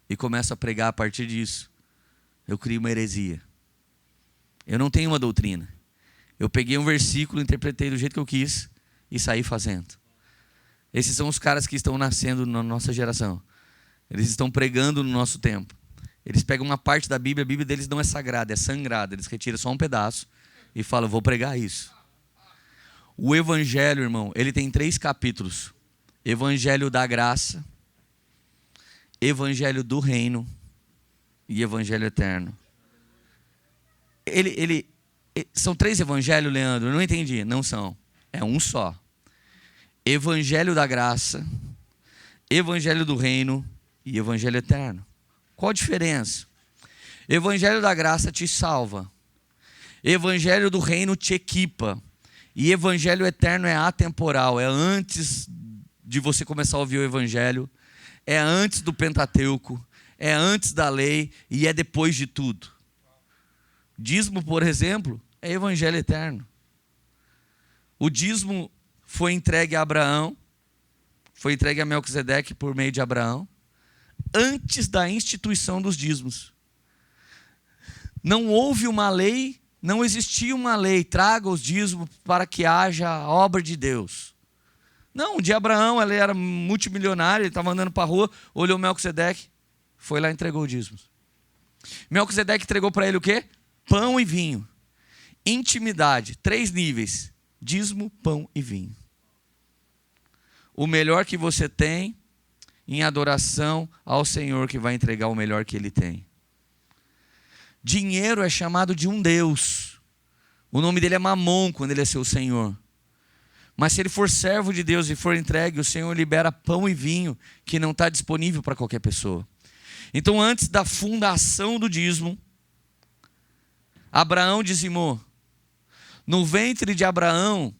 e começo a pregar a partir disso, eu crio uma heresia. Eu não tenho uma doutrina. Eu peguei um versículo, interpretei do jeito que eu quis e saí fazendo. Esses são os caras que estão nascendo na nossa geração. Eles estão pregando no nosso tempo. Eles pegam uma parte da Bíblia, a Bíblia deles não é sagrada, é sangrada. Eles retiram só um pedaço e falam, vou pregar isso. O Evangelho, irmão, ele tem 3 capítulos. Evangelho da graça, Evangelho do reino e Evangelho eterno. São 3 evangelhos, Leandro? Eu não entendi. Não são. É um só. Evangelho da graça, Evangelho do reino e Evangelho eterno. Qual a diferença? Evangelho da graça te salva. Evangelho do reino te equipa. E Evangelho eterno é atemporal. É antes de você começar a ouvir o Evangelho. É antes do Pentateuco. É antes da lei e é depois de tudo. Dízimo, por exemplo, é Evangelho eterno. O dízimo foi entregue a Abraão, foi entregue a Melquisedeque por meio de Abraão, antes da instituição dos dízimos. Não houve uma lei, não existia uma lei, traga os dízimos para que haja a obra de Deus. Não, de Abraão, ele era multimilionário, ele estava andando para a rua, olhou Melquisedeque, foi lá e entregou os dízimos. Melquisedeque entregou para ele o quê? Pão e vinho. Intimidade, 3 níveis: dízimo, pão e vinho. O melhor que você tem em adoração ao Senhor, que vai entregar o melhor que Ele tem. Dinheiro é chamado de um Deus. O nome dele é Mamon, quando ele é seu Senhor. Mas se ele for servo de Deus e for entregue, o Senhor libera pão e vinho, que não está disponível para qualquer pessoa. Então, antes da fundação do dízimo, Abraão dizimou. No ventre de Abraão,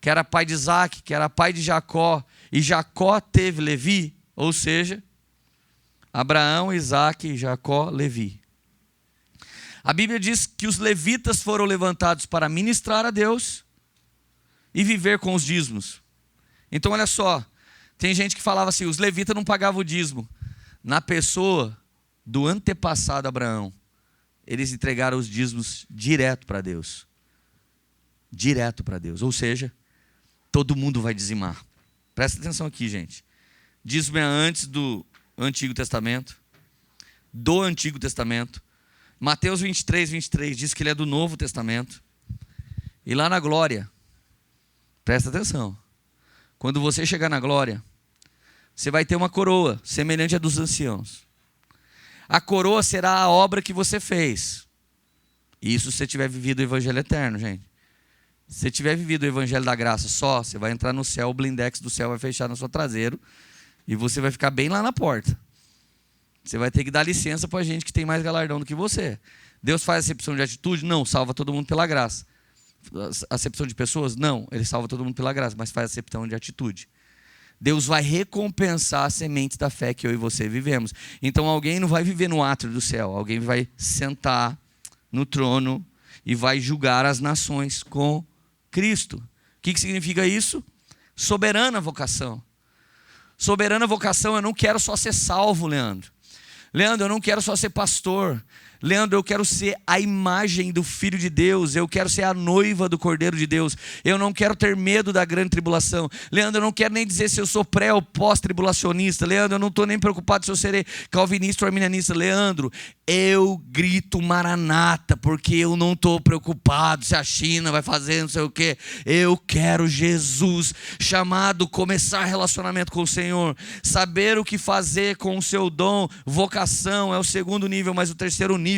que era pai de Isaac, que era pai de Jacó, e Jacó teve Levi, ou seja, Abraão, Isaac, Jacó, Levi. A Bíblia diz que os levitas foram levantados para ministrar a Deus e viver com os dízimos. Então olha só, tem gente que falava assim, os levitas não pagavam o dízimo. Na pessoa do antepassado Abraão, eles entregaram os dízimos direto para Deus. Direto para Deus, ou seja, todo mundo vai dizimar. Presta atenção aqui, gente. Dízimo é antes do Antigo Testamento, do Antigo Testamento. Mateus 23, 23 diz que ele é do Novo Testamento. E lá na glória, presta atenção, quando você chegar na glória, você vai ter uma coroa, semelhante à dos anciãos. A coroa será a obra que você fez. Isso se você tiver vivido o evangelho eterno, gente. Se você tiver vivido o evangelho da graça só, você vai entrar no céu, o blindex do céu vai fechar no seu traseiro e você vai ficar bem lá na porta. Você vai ter que dar licença para gente que tem mais galardão do que você. Deus faz acepção de atitude? Não, salva todo mundo pela graça. Acepção de pessoas? Não, Ele salva todo mundo pela graça, mas faz acepção de atitude. Deus vai recompensar as sementes da fé que eu e você vivemos. Então alguém não vai viver no átrio do céu, alguém vai sentar no trono e vai julgar as nações com Cristo. O que significa isso? Soberana vocação. Soberana vocação, eu não quero só ser salvo, Leandro. Leandro, eu não quero só ser pastor. Leandro, eu quero ser a imagem do Filho de Deus. Eu quero ser a noiva do Cordeiro de Deus. Eu não quero ter medo da grande tribulação. Leandro, eu não quero nem dizer se eu sou pré ou pós-tribulacionista. Leandro, eu não estou nem preocupado se eu serei calvinista ou arminianista. Leandro, eu grito maranata, porque eu não estou preocupado se a China vai fazer não sei o quê. Eu quero Jesus, chamado começar relacionamento com o Senhor. Saber o que fazer com o seu dom. Vocação é o segundo nível, mas o terceiro nível,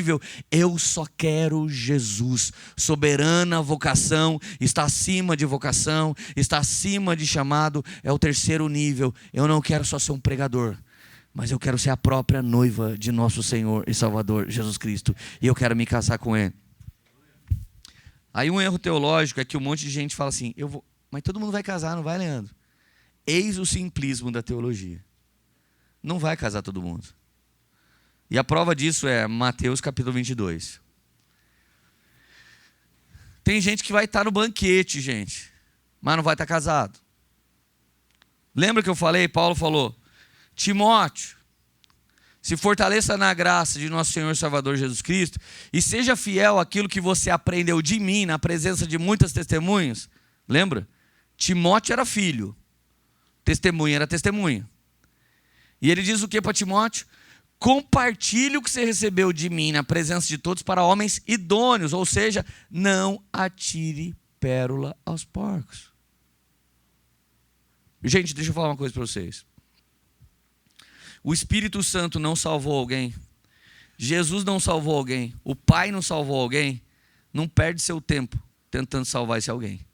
eu só quero Jesus. Soberana vocação está acima de vocação, está acima de chamado, é o terceiro nível. Eu não quero só ser um pregador, mas eu quero ser a própria noiva de nosso Senhor e Salvador Jesus Cristo, e eu quero me casar com Ele. Aí um erro teológico é que um monte de gente fala assim, mas todo mundo vai casar, não vai, Leandro? Eis o simplismo da teologia. Não vai casar todo mundo. E a prova disso é Mateus capítulo 22. Tem gente que vai estar no banquete, gente, mas não vai estar casado. Lembra que eu falei, Paulo falou, Timóteo, se fortaleça na graça de nosso Senhor e Salvador Jesus Cristo e seja fiel àquilo que você aprendeu de mim na presença de muitas testemunhas. Lembra? Timóteo era filho, testemunha era testemunha. E ele diz o que para Timóteo? Compartilhe o que você recebeu de mim na presença de todos para homens idôneos, ou seja, não atire pérola aos porcos. Gente, deixa eu falar uma coisa para vocês. O Espírito Santo não salvou alguém, Jesus não salvou alguém, o Pai não salvou alguém, não perde seu tempo tentando salvar esse alguém.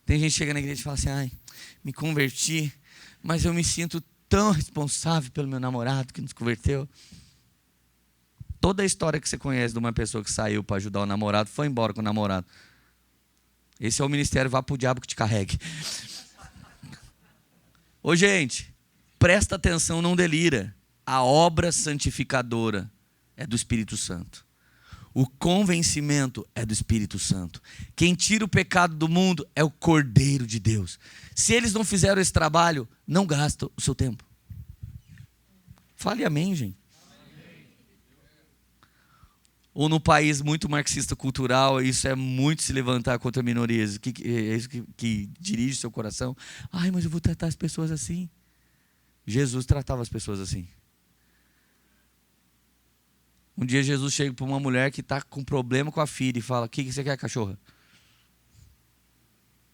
Tem gente que chega na igreja e fala assim, ai, me converti, mas eu me sinto tão responsável pelo meu namorado que nos converteu. Toda a história que você conhece de uma pessoa que saiu para ajudar o namorado, foi embora com o namorado. Esse é o ministério, vá para o diabo que te carregue. Ô gente, presta atenção, não delira. A obra santificadora é do Espírito Santo. O convencimento é do Espírito Santo. Quem tira o pecado do mundo é o Cordeiro de Deus. Se eles não fizeram esse trabalho, não gasta o seu tempo. Fale amém, gente. Ou no país muito marxista cultural, isso é muito se levantar contra minorias. É isso que dirige o seu coração. Ai, mas eu vou tratar as pessoas assim. Jesus tratava as pessoas assim. Um dia Jesus chega para uma mulher que está com problema com a filha e fala: o que você quer, cachorra?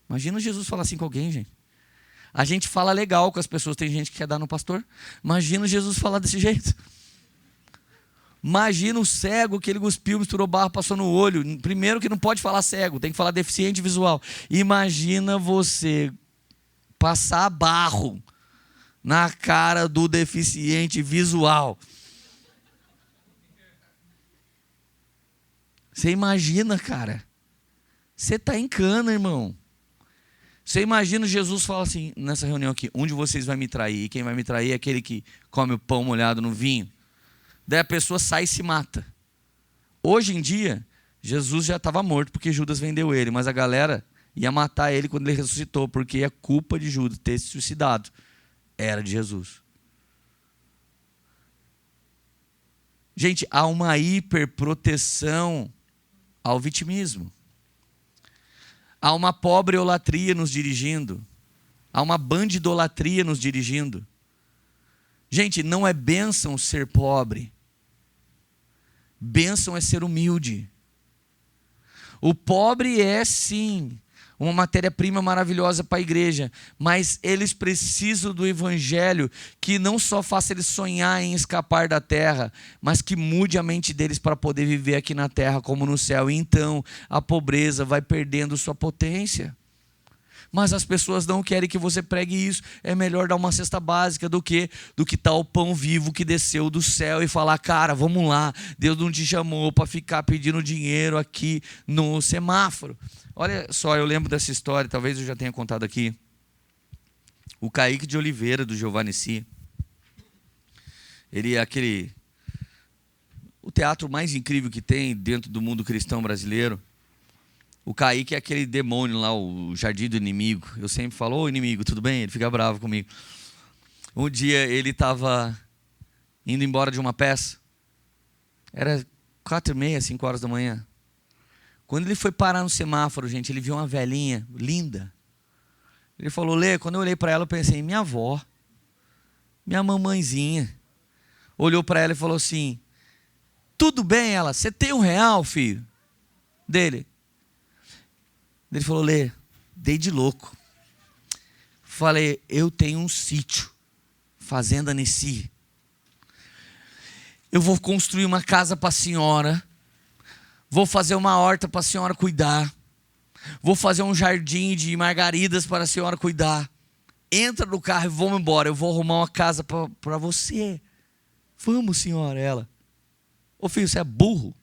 Imagina Jesus falar assim com alguém, gente. A gente fala legal com as pessoas, tem gente que quer dar no pastor. Imagina Jesus falar desse jeito. Imagina o cego que ele cuspiu, misturou barro, passou no olho. Primeiro que não pode falar cego, tem que falar deficiente visual. Imagina você passar barro na cara do deficiente visual. Você imagina, cara. Você está em cana, irmão. Você imagina Jesus fala assim, nessa reunião aqui: um de vocês vai me trair, e quem vai me trair é aquele que come o pão molhado no vinho. Daí a pessoa sai e se mata. Hoje em dia, Jesus já estava morto porque Judas vendeu ele, mas a galera ia matar ele quando ele ressuscitou, porque a culpa de Judas ter se suicidado era de Jesus. Gente, há uma hiperproteção ao vitimismo. Há uma pobre-olatria nos dirigindo. Há uma bandidolatria nos dirigindo. Gente, não é bênção ser pobre. Bênção é ser humilde. O pobre é, sim, uma matéria-prima maravilhosa para a igreja, mas eles precisam do evangelho que não só faça eles sonhar em escapar da terra, mas que mude a mente deles para poder viver aqui na terra como no céu. E então a pobreza vai perdendo sua potência. Mas as pessoas não querem que você pregue isso. É melhor dar uma cesta básica do que tal pão vivo que desceu do céu e falar: cara, vamos lá, Deus não te chamou para ficar pedindo dinheiro aqui no semáforo. Olha só, eu lembro dessa história, talvez eu já tenha contado aqui. O Kaique de Oliveira, do Giovanni Si. Ele é o teatro mais incrível que tem dentro do mundo cristão brasileiro. O Kaique é aquele demônio lá, o jardim do inimigo. Eu sempre falo: ô inimigo, tudo bem? Ele fica bravo comigo. Um dia ele estava indo embora de uma peça. Era 4h30, 5 horas da manhã. Quando ele foi parar no semáforo, gente, ele viu uma velhinha linda. Ele falou: Lê, quando eu olhei para ela, eu pensei: minha avó, minha mamãezinha. Olhou para ela e falou assim: tudo bem? Ela: você tem R$1, filho? Dele. Ele falou: Lê, dei de louco. Falei: eu tenho um sítio, fazenda Nessi. Eu vou construir uma casa para a senhora. Vou fazer uma horta para a senhora cuidar. Vou fazer um jardim de margaridas para a senhora cuidar. Entra no carro e vamos embora. Eu vou arrumar uma casa para você. Vamos, senhora. Ela: ô filho, você é burro?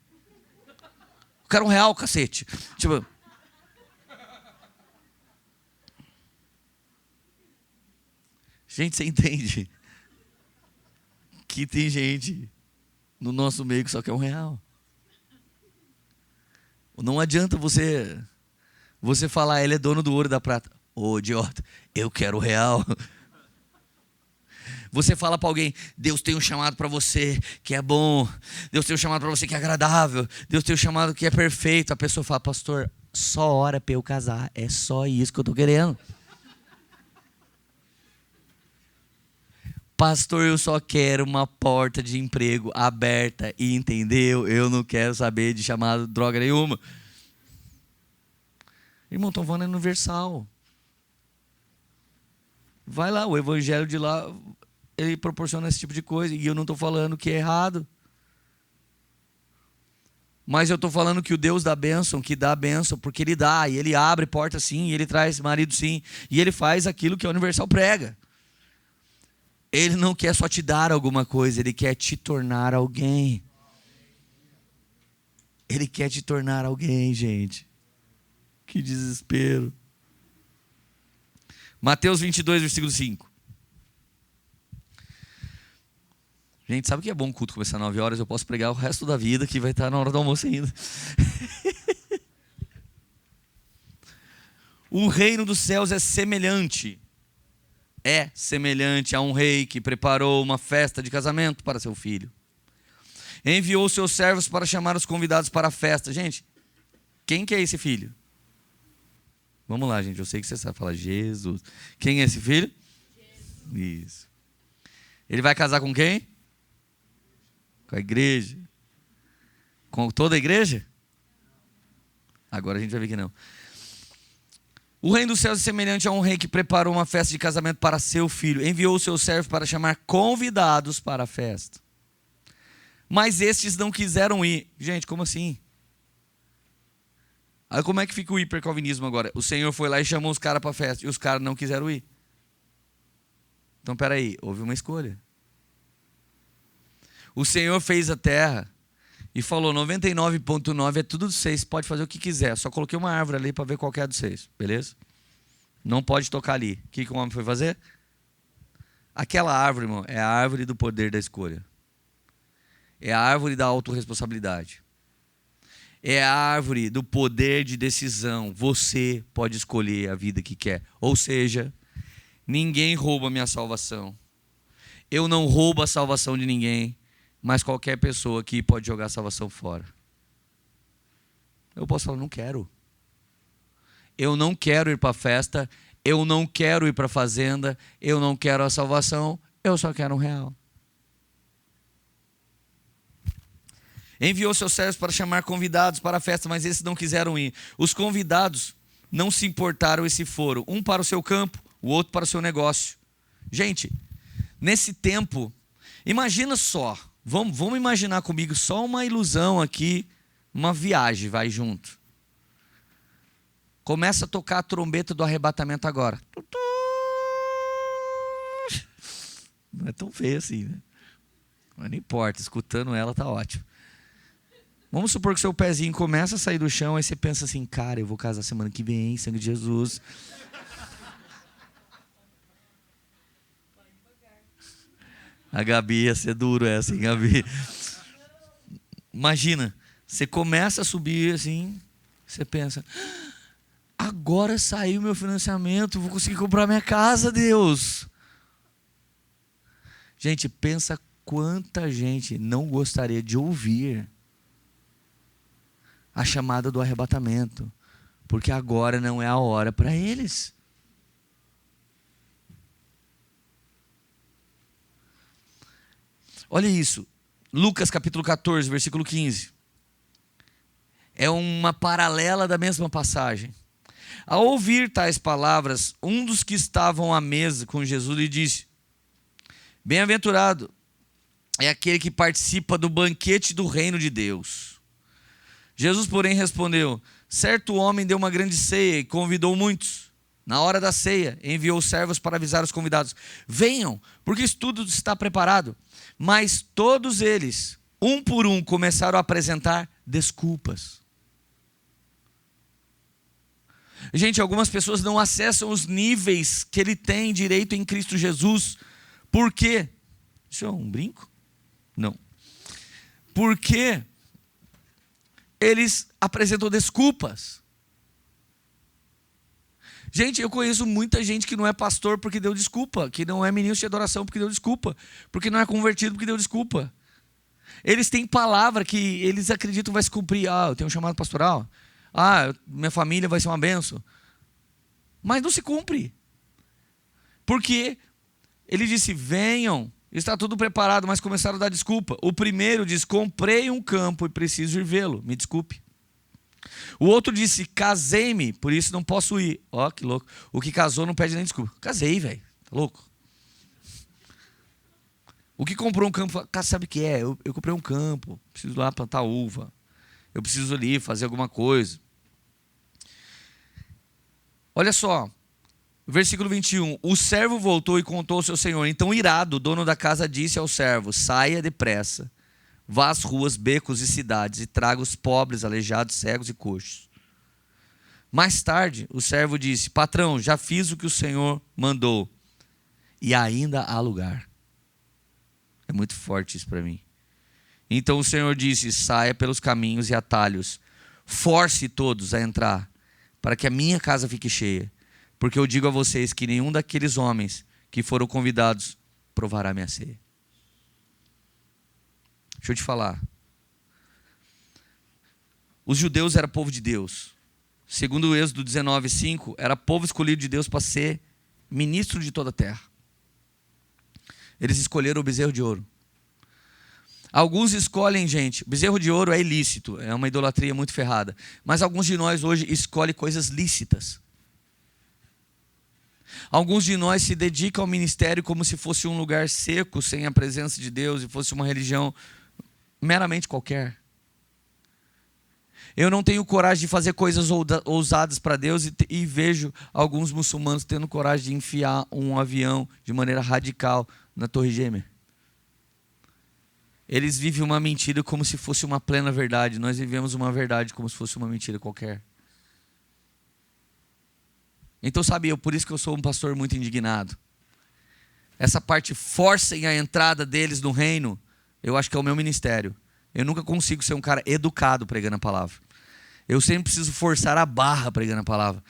Eu quero R$1, cacete. Tipo... Gente, você entende que tem gente no nosso meio que só quer R$1. Não adianta você falar: ele é dono do ouro e da prata. Ô, idiota, eu quero R$1. Você fala para alguém: Deus tem um chamado para você que é bom. Deus tem um chamado para você que é agradável. Deus tem um chamado que é perfeito. A pessoa fala: pastor, só hora para eu casar. É só isso que eu estou querendo. Pastor, eu só quero uma porta de emprego aberta, e entendeu? Eu não quero saber de chamado droga nenhuma. Irmão, estão falando universal. Vai lá, o evangelho de lá, ele proporciona esse tipo de coisa. E eu não estou falando que é errado. Mas eu estou falando que o Deus da bênção, que dá a bênção, porque Ele dá, e Ele abre porta sim, e Ele traz marido sim, e Ele faz aquilo que a Universal prega. Ele não quer só te dar alguma coisa, Ele quer te tornar alguém. Ele quer te tornar alguém, gente. Que desespero. Mateus 22, versículo 5. Gente, sabe o que é bom o culto começar às 9 horas? Eu posso pregar o resto da vida, que vai estar na hora do almoço ainda. O reino dos céus é semelhante a um rei que preparou uma festa de casamento para seu filho. Enviou seus servos para chamar os convidados para a festa. Gente, quem que é esse filho? Vamos lá, gente, eu sei que você sabe falar Jesus. Quem é esse filho? Jesus. Isso. Ele vai casar com quem? Com a igreja. Com toda a igreja? Agora a gente vai ver que não. O reino dos céus é semelhante a um rei que preparou uma festa de casamento para seu filho. Enviou o seu servo para chamar convidados para a festa. Mas estes não quiseram ir. Gente, como assim? Aí como é que fica o hipercalvinismo agora? O Senhor foi lá e chamou os caras para a festa. E os caras não quiseram ir. Então, peraí, houve uma escolha. O Senhor fez a terra e falou, 99,9 é tudo dos 6, pode fazer o que quiser. Só coloquei uma árvore ali para ver qual que é dos 6, beleza? Não pode tocar ali. O que o homem foi fazer? Aquela árvore, irmão, é a árvore do poder da escolha. É a árvore da autorresponsabilidade. É a árvore do poder de decisão. Você pode escolher a vida que quer. Ou seja, ninguém rouba a minha salvação. Eu não roubo a salvação de ninguém, mas qualquer pessoa aqui pode jogar a salvação fora. Eu posso falar, não quero. Eu não quero ir para a festa, eu não quero ir para a fazenda, eu não quero a salvação, eu só quero um real. Enviou seus servos para chamar convidados para a festa, mas esses não quiseram ir. Os convidados não se importaram e se foram. Um para o seu campo, o outro para o seu negócio. Gente, nesse tempo, imagina só. Vamos imaginar comigo só uma ilusão aqui. Uma viagem, vai junto. Começa a tocar a trombeta do arrebatamento agora. Não é tão feio assim, né? Mas não importa, escutando ela tá ótimo. Vamos supor que seu pezinho começa a sair do chão, aí você pensa assim, cara, eu vou casar semana que vem, sangue de Jesus. A Gabi ia ser duro essa, hein, Gabi? Imagina, você começa a subir assim, você pensa, agora saiu meu financiamento, vou conseguir comprar minha casa, Deus. Gente, pensa quanta gente não gostaria de ouvir a chamada do arrebatamento, porque agora não é a hora para eles. Olha isso, Lucas capítulo 14, versículo 15. É uma paralela da mesma passagem. Ao ouvir tais palavras, um dos que estavam à mesa com Jesus lhe disse, bem-aventurado é aquele que participa do banquete do reino de Deus. Jesus, porém, respondeu, certo homem deu uma grande ceia e convidou muitos. Na hora da ceia, enviou servos para avisar os convidados, venham, porque isso tudo está preparado. Mas todos eles, um por um, começaram a apresentar desculpas. Gente, algumas pessoas não acessam os níveis que ele tem direito em Cristo Jesus. Por quê? Isso é um brinco? Não. Porque eles apresentam desculpas. Gente, eu conheço muita gente que não é pastor porque deu desculpa, que não é ministro de adoração porque deu desculpa, porque não é convertido porque deu desculpa. Eles têm palavra que eles acreditam vai se cumprir. Ah, eu tenho um chamado pastoral. Ah, minha família vai ser uma bênção. Mas não se cumpre. Porque ele disse, venham, está tudo preparado, mas começaram a dar desculpa. O primeiro diz, comprei um campo e preciso ir vê-lo, me desculpe. O outro disse, casei-me, por isso não posso ir. Ó, que louco. O que casou não pede nem desculpa. Casei, velho. Tá louco? O que comprou um campo, sabe o que é? Eu comprei um campo, preciso ir lá plantar uva. Eu preciso ali fazer alguma coisa. Olha só, versículo 21. O servo voltou e contou ao seu senhor. Então, irado, o dono da casa disse ao servo, saia depressa. Vá às ruas, becos e cidades e traga os pobres, aleijados, cegos e coxos. Mais tarde, o servo disse, patrão, já fiz o que o senhor mandou e ainda há lugar. É muito forte isso para mim. Então o senhor disse, saia pelos caminhos e atalhos, force todos a entrar, para que a minha casa fique cheia. Porque eu digo a vocês que nenhum daqueles homens que foram convidados provará minha ceia. Deixa eu te falar. Os judeus eram povo de Deus. Segundo o Êxodo 19:5, era povo escolhido de Deus para ser ministro de toda a terra. Eles escolheram o bezerro de ouro. Alguns escolhem, gente, bezerro de ouro é ilícito, é uma idolatria muito ferrada. Mas alguns de nós hoje escolhem coisas lícitas. Alguns de nós se dedicam ao ministério como se fosse um lugar seco, sem a presença de Deus, e fosse uma religião meramente qualquer. Eu não tenho coragem de fazer coisas ousadas para Deus e vejo alguns muçulmanos tendo coragem de enfiar um avião de maneira radical na Torre Gêmea. Eles vivem uma mentira como se fosse uma plena verdade. Nós vivemos uma verdade como se fosse uma mentira qualquer. Então, sabe, por isso que eu sou um pastor muito indignado. Essa parte, forcem a entrada deles no reino, eu acho que é o meu ministério. Eu nunca consigo ser um cara educado pregando a palavra. Eu sempre preciso forçar a barra pregando a palavra.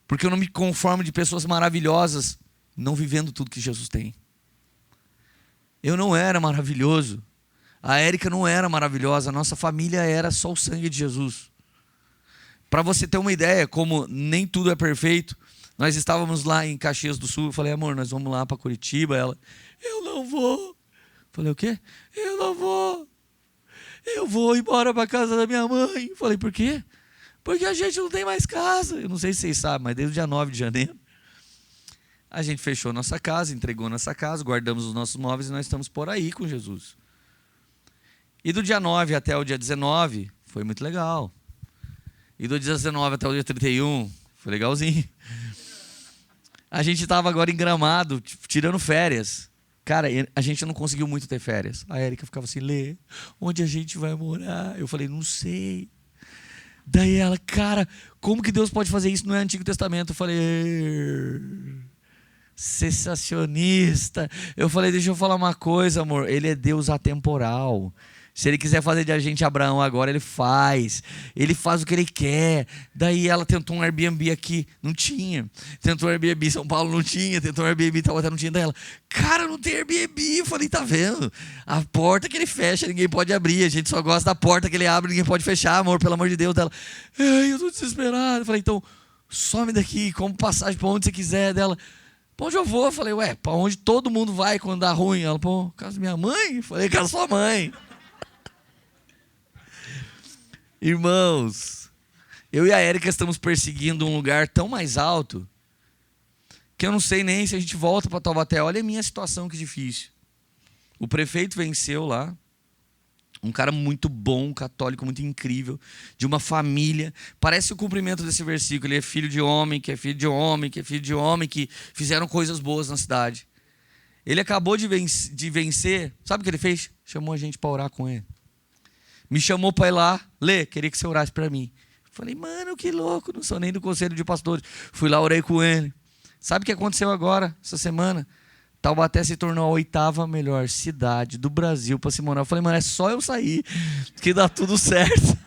Porque eu não me conformo de pessoas maravilhosas não vivendo tudo que Jesus tem. Eu não era maravilhoso. A Érica não era maravilhosa. A nossa família era só o sangue de Jesus. Para você ter uma ideia, como nem tudo é perfeito, nós estávamos lá em Caxias do Sul. Eu falei, amor, nós vamos lá para Curitiba. Ela, eu não vou. Falei, o quê? Eu não vou. Eu vou embora para casa da minha mãe. Falei, por quê? Porque a gente não tem mais casa. Eu não sei se vocês sabem, mas desde o dia 9 de janeiro, a gente fechou nossa casa, entregou nossa casa, guardamos os nossos móveis e nós estamos por aí com Jesus. E do dia 9 até o dia 19, foi muito legal. E do dia 19 até o dia 31, foi legalzinho. A gente estava agora em Gramado, tirando férias. Cara, a gente não conseguiu muito ter férias. A Érica ficava assim, Lê, onde a gente vai morar? Eu falei, não sei. Daí ela, cara, como que Deus pode fazer isso no Antigo Testamento? Eu falei, sensacionista. Eu falei, deixa eu falar uma coisa, amor. Ele é Deus atemporal. Se ele quiser fazer de a gente Abraão agora, ele faz. Ele faz o que ele quer. Daí ela tentou um Airbnb aqui, não tinha. Tentou um Airbnb em São Paulo, não tinha. Tentou um Airbnb em Taubaté, não tinha. Daí ela, cara, não tem Airbnb. Eu falei, tá vendo? A porta que ele fecha, ninguém pode abrir. A gente só gosta da porta que ele abre, ninguém pode fechar, amor, pelo amor de Deus. Dela, ai, eu tô desesperado. Eu falei, então, some daqui, compra passagem pra onde você quiser. Dela, pra onde eu vou? Eu falei, ué, pra onde todo mundo vai quando dá ruim? Ela, pô, casa da minha mãe? Eu falei, casa da sua mãe. Irmãos, eu e a Érica estamos perseguindo um lugar tão mais alto que eu não sei nem se a gente volta para Taubaté. Olha a minha situação, que difícil. O prefeito venceu lá, um cara muito bom, um católico muito incrível, de uma família. Parece o cumprimento desse versículo. Ele é filho de homem, que é filho de homem, que é filho de homem, que fizeram coisas boas na cidade. Ele acabou de vencer. Sabe o que ele fez? Chamou a gente para orar com ele. Me chamou para ir lá, Lê, queria que você orasse para mim. Falei, mano, que louco, não sou nem do conselho de pastores. Fui lá, orei com ele. Sabe o que aconteceu agora, essa semana? Taubaté se tornou a 8ª melhor cidade do Brasil para se morar. Eu falei, mano, é só eu sair que dá tudo certo.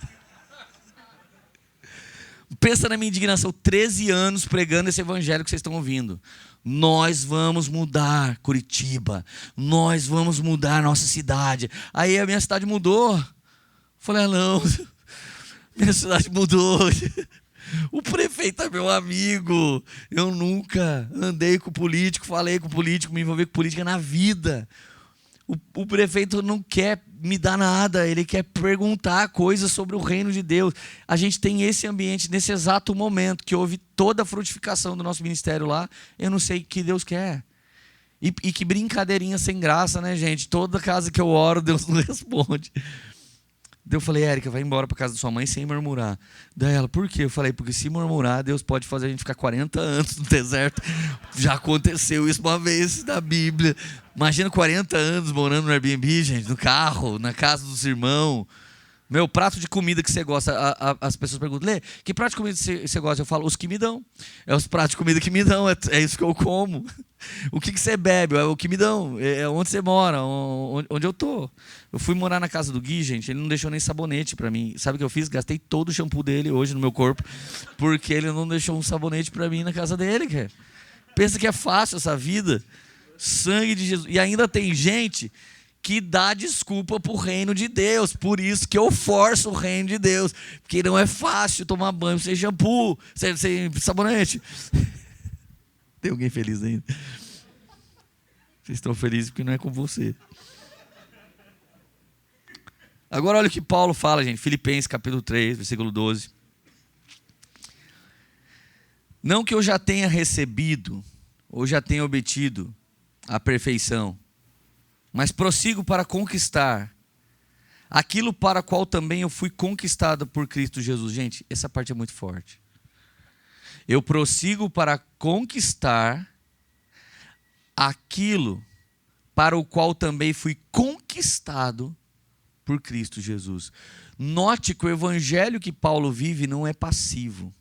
Pensa na minha indignação, 13 anos pregando esse evangelho que vocês estão ouvindo. Nós vamos mudar Curitiba, nós vamos mudar nossa cidade. Aí a minha cidade mudou. Falei, não, minha cidade mudou. O prefeito é meu amigo. Eu nunca andei com político, falei com político, me envolvi com política na vida. O prefeito não quer me dar nada, ele quer perguntar coisas sobre o reino de Deus. A gente tem esse ambiente nesse exato momento que houve toda a frutificação do nosso ministério lá. Eu não sei o que Deus quer. E que brincadeirinha sem graça, né, gente? Toda casa que eu oro, Deus não responde. Daí eu falei, Érica, vai embora para casa da sua mãe sem murmurar. Daí ela, por quê? Eu falei, porque se murmurar, Deus pode fazer a gente ficar 40 anos no deserto. Já aconteceu isso uma vez na Bíblia. Imagina 40 anos morando no Airbnb, gente, no carro, na casa dos irmãos. Meu, prato de comida que você gosta. As pessoas perguntam, Lê, que prato de comida você gosta? Eu falo, os que me dão. É os pratos de comida que me dão, é isso que eu como. O que você bebe? É o que me dão. É onde você mora, onde eu tô. Eu fui morar na casa do Gui, gente, ele não deixou nem sabonete pra mim. Sabe o que eu fiz? Gastei todo o shampoo dele hoje no meu corpo, porque ele não deixou um sabonete pra mim na casa dele, cara. Pensa que é fácil essa vida. Sangue de Jesus. E ainda tem gente que dá desculpa pro reino de Deus. Por isso que eu forço o reino de Deus. Porque não é fácil tomar banho sem shampoo, sem sabonete. Tem alguém feliz ainda? Vocês estão felizes porque não é com você. Agora olha o que Paulo fala, gente. Filipenses capítulo 3, versículo 12. Não que eu já tenha recebido, ou já tenha obtido a perfeição, mas prossigo para conquistar aquilo para o qual também eu fui conquistado por Cristo Jesus. Gente, essa parte é muito forte. Eu prossigo para conquistar aquilo para o qual também fui conquistado por Cristo Jesus. Note que o evangelho que Paulo vive não é passivo.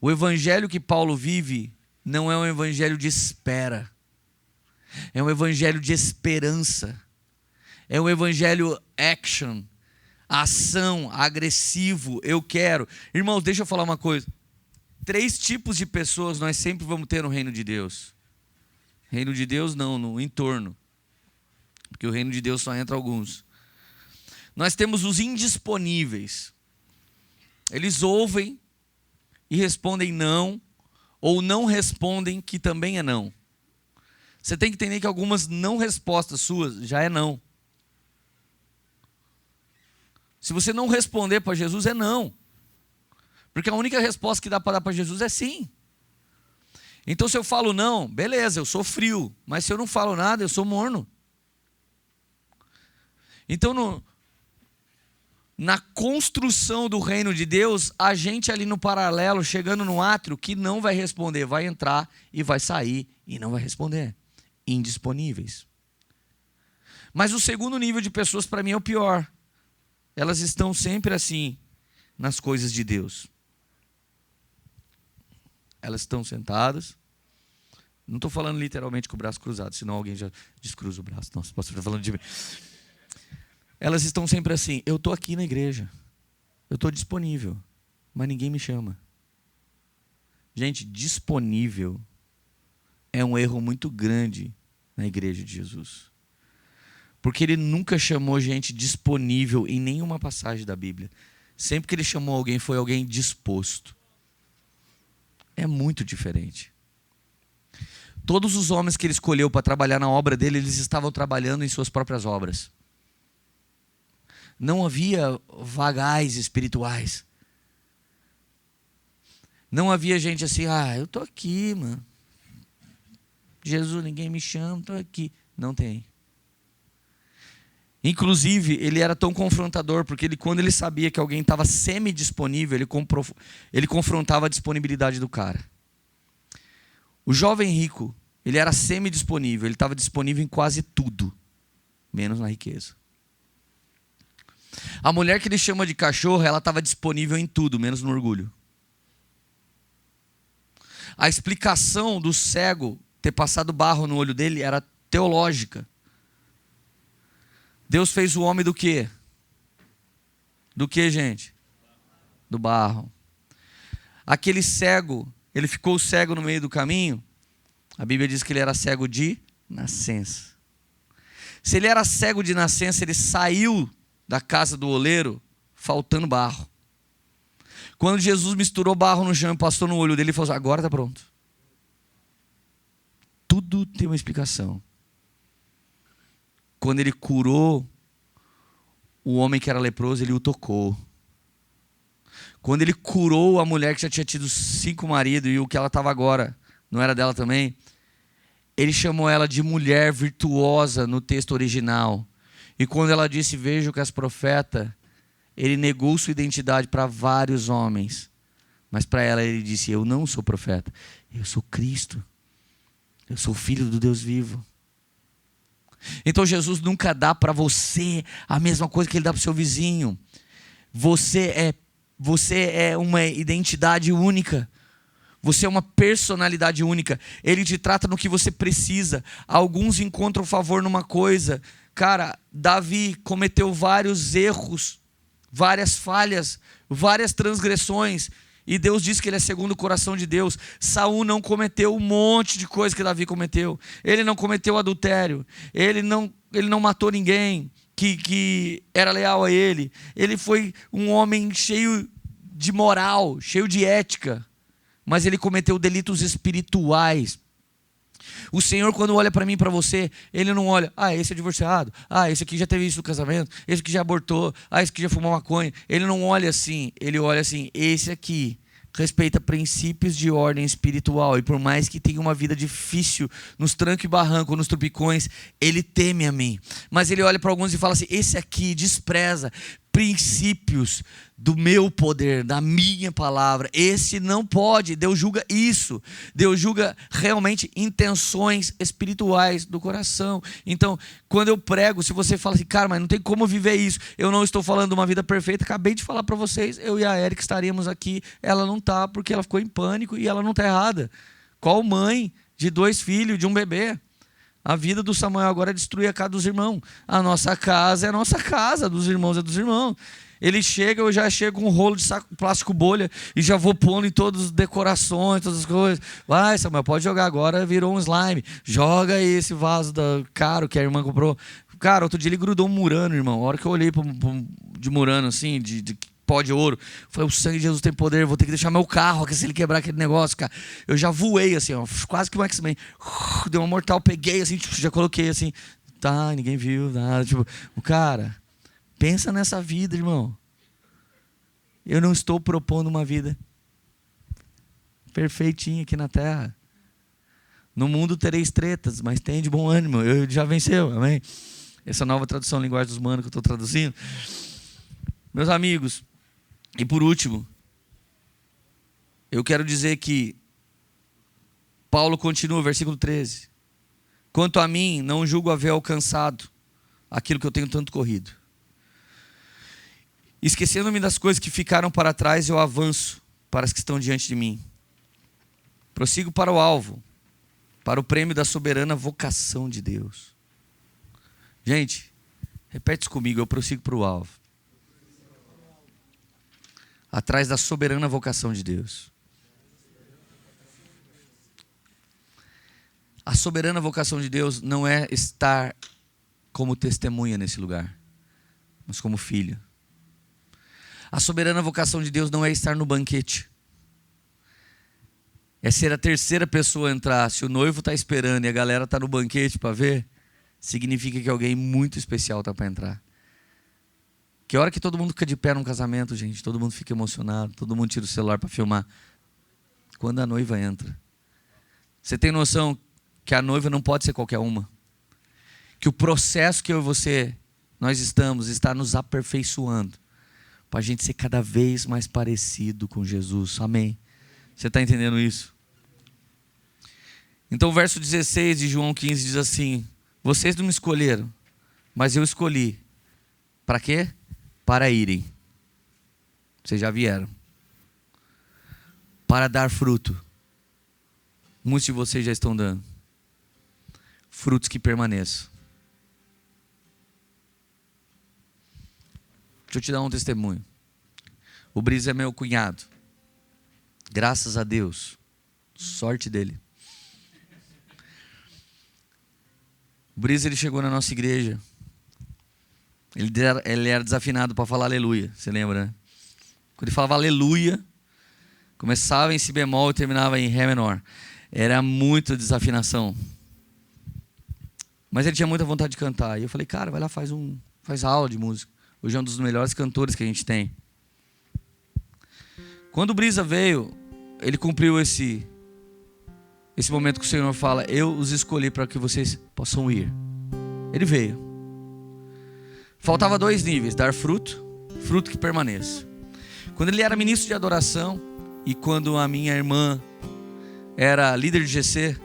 O evangelho que Paulo vive não é um evangelho de espera. É um evangelho de esperança. É um evangelho action, ação, agressivo, eu quero. Irmãos, deixa eu falar uma coisa. 3 tipos de pessoas nós sempre vamos ter no reino de Deus. Reino de Deus não, no entorno. Porque o reino de Deus só entra alguns. Nós temos os indisponíveis. Eles ouvem e respondem não, ou não respondem que também é não. Você tem que entender que algumas não respostas suas já é não. Se você não responder para Jesus é não. Porque a única resposta que dá para dar para Jesus é sim. Então se eu falo não, beleza, eu sou frio. Mas se eu não falo nada, eu sou morno. Então na construção do reino de Deus, a gente ali no paralelo, chegando no átrio, que não vai responder, vai entrar e vai sair e não vai responder. Indisponíveis. Mas o segundo nível de pessoas para mim é o pior. Elas estão sempre assim, nas coisas de Deus. Elas estão sentadas. Não estou falando literalmente com o braço cruzado, senão alguém já descruza o braço. Nossa, pastor está falando de mim. Elas estão sempre assim, eu estou aqui na igreja. Eu estou disponível, mas ninguém me chama. Gente, disponível é um erro muito grande na igreja de Jesus. Porque ele nunca chamou gente disponível em nenhuma passagem da Bíblia. Sempre que ele chamou alguém, foi alguém disposto. É muito diferente. Todos os homens que ele escolheu para trabalhar na obra dele, eles estavam trabalhando em suas próprias obras. Não havia vagais espirituais. Não havia gente assim, eu estou aqui, mano. Jesus, ninguém me chama, estou aqui. Não tem. Inclusive, ele era tão confrontador, porque quando ele sabia que alguém estava semi-disponível, ele confrontava a disponibilidade do cara. O jovem rico, ele era semi-disponível, ele estava disponível em quase tudo, menos na riqueza. A mulher que ele chama de cachorro, ela estava disponível em tudo, menos no orgulho. A explicação do cego ter passado barro no olho dele era teológica. Deus fez o homem do quê? Do quê, gente? Do barro. Aquele cego, ele ficou cego no meio do caminho. A Bíblia diz que ele era cego de nascença. Se ele era cego de nascença, ele saiu da casa do oleiro faltando barro. Quando Jesus misturou barro no chão e passou no olho dele, ele falou assim, agora está pronto. Tudo tem uma explicação. Quando ele curou o homem que era leproso, ele o tocou. Quando ele curou a mulher que já tinha tido 5 maridos e o que ela estava agora não era dela também, ele chamou ela de mulher virtuosa no texto original. E quando ela disse, vejo que és profeta, ele negou sua identidade para vários homens. Mas para ela ele disse, eu não sou profeta, eu sou Cristo. Eu sou filho do Deus vivo. Então Jesus nunca dá para você a mesma coisa que ele dá para o seu vizinho. Você é uma identidade única. Você é uma personalidade única. Ele te trata no que você precisa. Alguns encontram favor numa coisa. Cara, Davi cometeu vários erros, várias falhas, várias transgressões. E Deus diz que ele é segundo o coração de Deus. Saul não cometeu um monte de coisa que Davi cometeu. Ele não cometeu adultério. Ele não matou ninguém que era leal a ele. Ele foi um homem cheio de moral, cheio de ética. Mas ele cometeu delitos espirituais. O Senhor, quando olha para mim e para você, Ele não olha, esse é divorciado, esse aqui já teve isso no casamento, esse aqui já abortou, esse aqui já fumou maconha. Ele não olha assim, Ele olha assim, esse aqui respeita princípios de ordem espiritual, e por mais que tenha uma vida difícil, nos trancos e barrancos, nos tropicões, ele teme a mim. Mas ele olha para alguns e fala assim, esse aqui despreza princípios do meu poder, da minha palavra. Esse não pode. Deus julga isso. Deus julga realmente intenções espirituais do coração. Então, quando eu prego, se você fala assim, cara, mas não tem como viver isso, eu não estou falando de uma vida perfeita, acabei de falar para vocês, eu e a Érica estaríamos aqui, ela não está, porque ela ficou em pânico e ela não está errada. Qual mãe de 2 filhos, de um bebê? A vida do Samuel agora é destruir a casa dos irmãos. A nossa casa é a nossa casa, dos irmãos é dos irmãos. Ele chega, eu já chego com um rolo de saco plástico bolha e já vou pondo em todas as decorações, todas as coisas. Vai, Samuel, pode jogar agora, virou um slime. Joga aí esse vaso caro que a irmã comprou. Cara, outro dia ele grudou um murano, irmão. A hora que eu olhei de murano assim, de pó de ouro, falei, o sangue de Jesus tem poder, vou ter que deixar meu carro aqui se ele quebrar aquele negócio, cara. Eu já voei assim, ó, quase que o X-Men. Deu uma mortal, peguei assim, já coloquei assim. Tá, ninguém viu, nada. Tipo, o cara, pensa nessa vida, irmão. Eu não estou propondo uma vida perfeitinha aqui na terra. No mundo tereis tretas, mas tem de bom ânimo. Eu já venceu, amém? Essa nova tradução linguagem dos humanos que eu estou traduzindo. Meus amigos, e por último, eu quero dizer que Paulo continua, versículo 13. Quanto a mim, não julgo haver alcançado aquilo que eu tenho tanto corrido. Esquecendo-me das coisas que ficaram para trás, eu avanço para as que estão diante de mim. Prossigo para o alvo, para o prêmio da soberana vocação de Deus. Gente, repete isso comigo, eu prossigo para o alvo. Atrás da soberana vocação de Deus. A soberana vocação de Deus não é estar como testemunha nesse lugar, mas como filha. A soberana vocação de Deus não é estar no banquete. É ser a terceira pessoa a entrar. Se o noivo está esperando e a galera está no banquete para ver, significa que alguém muito especial está para entrar. Que hora que todo mundo fica de pé num casamento, gente, todo mundo fica emocionado, todo mundo tira o celular para filmar. Quando a noiva entra. Você tem noção que a noiva não pode ser qualquer uma? Que o processo que eu e você, nós está nos aperfeiçoando, para a gente ser cada vez mais parecido com Jesus. Amém? Você está entendendo isso? Então o verso 16 de João 15 diz assim, vocês não me escolheram, mas eu escolhi. Para quê? Para irem. Vocês já vieram. Para dar fruto. Muitos de vocês já estão dando. Frutos que permaneçam. Deixa eu te dar um testemunho. O Brisa é meu cunhado. Graças a Deus. Sorte dele. O Brisa, ele chegou na nossa igreja. Ele era desafinado para falar aleluia. Você lembra, né? Quando ele falava aleluia, começava em si bemol e terminava em ré menor. Era muita desafinação. Mas ele tinha muita vontade de cantar. E eu falei, cara, vai lá, faz aula de música. Hoje é um dos melhores cantores que a gente tem. Quando o Brisa veio, ele cumpriu esse momento que o Senhor fala, eu os escolhi para que vocês possam ir. Ele veio. Faltava 2 níveis, dar fruto, fruto que permaneça. Quando ele era ministro de adoração e quando a minha irmã era líder de GC,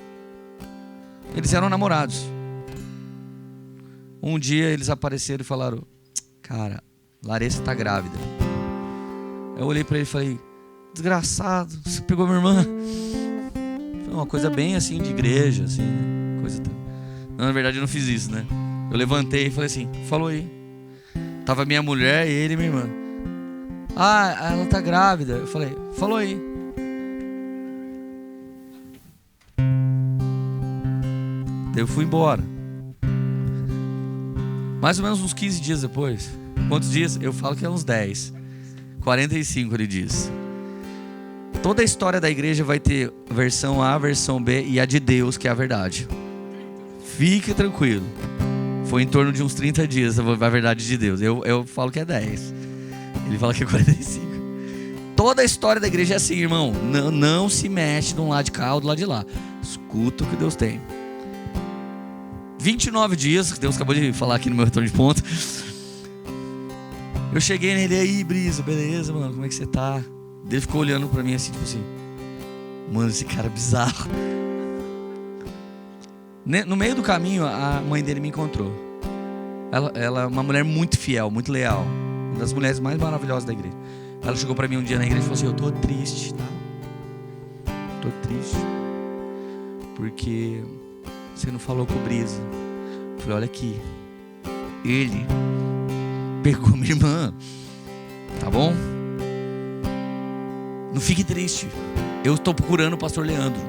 eles eram namorados. Um dia eles apareceram e falaram, cara, Larissa está grávida. Eu olhei para ele e falei, desgraçado, você pegou minha irmã. Foi uma coisa bem assim de igreja, assim, né? Não, na verdade eu não fiz isso, né? Eu levantei e falei assim, falou aí. Tava minha mulher, ele e minha irmã. Ela tá grávida. Eu falei, falou aí. Eu fui embora. Mais ou menos uns 15 dias depois. Quantos dias? Eu falo que é uns 10. 45 ele diz. Toda a história da igreja vai ter versão A, versão B e a de Deus, que é a verdade. Fique tranquilo. Foi em torno de uns 30 dias a verdade de Deus. Eu falo que é 10. Ele fala que é 45. Toda a história da igreja é assim, irmão. Não se mexe de um lado de cá ou do lado de lá. Escuta o que Deus tem. 29 dias, Deus acabou de falar aqui no meu retorno de ponto. Eu cheguei nele, aí, Brisa, beleza, mano, como é que você tá? Ele ficou olhando pra mim assim, tipo assim, mano, esse cara é bizarro. No meio do caminho, a mãe dele me encontrou. Ela é uma mulher muito fiel, muito leal. Uma das mulheres mais maravilhosas da igreja. Ela chegou pra mim um dia na igreja e falou assim: eu tô triste, tá? Tô triste porque você não falou com o Brisa. Eu falei: olha aqui, ele pegou minha irmã, tá bom? Não fique triste. Eu estou procurando o pastor Leandro.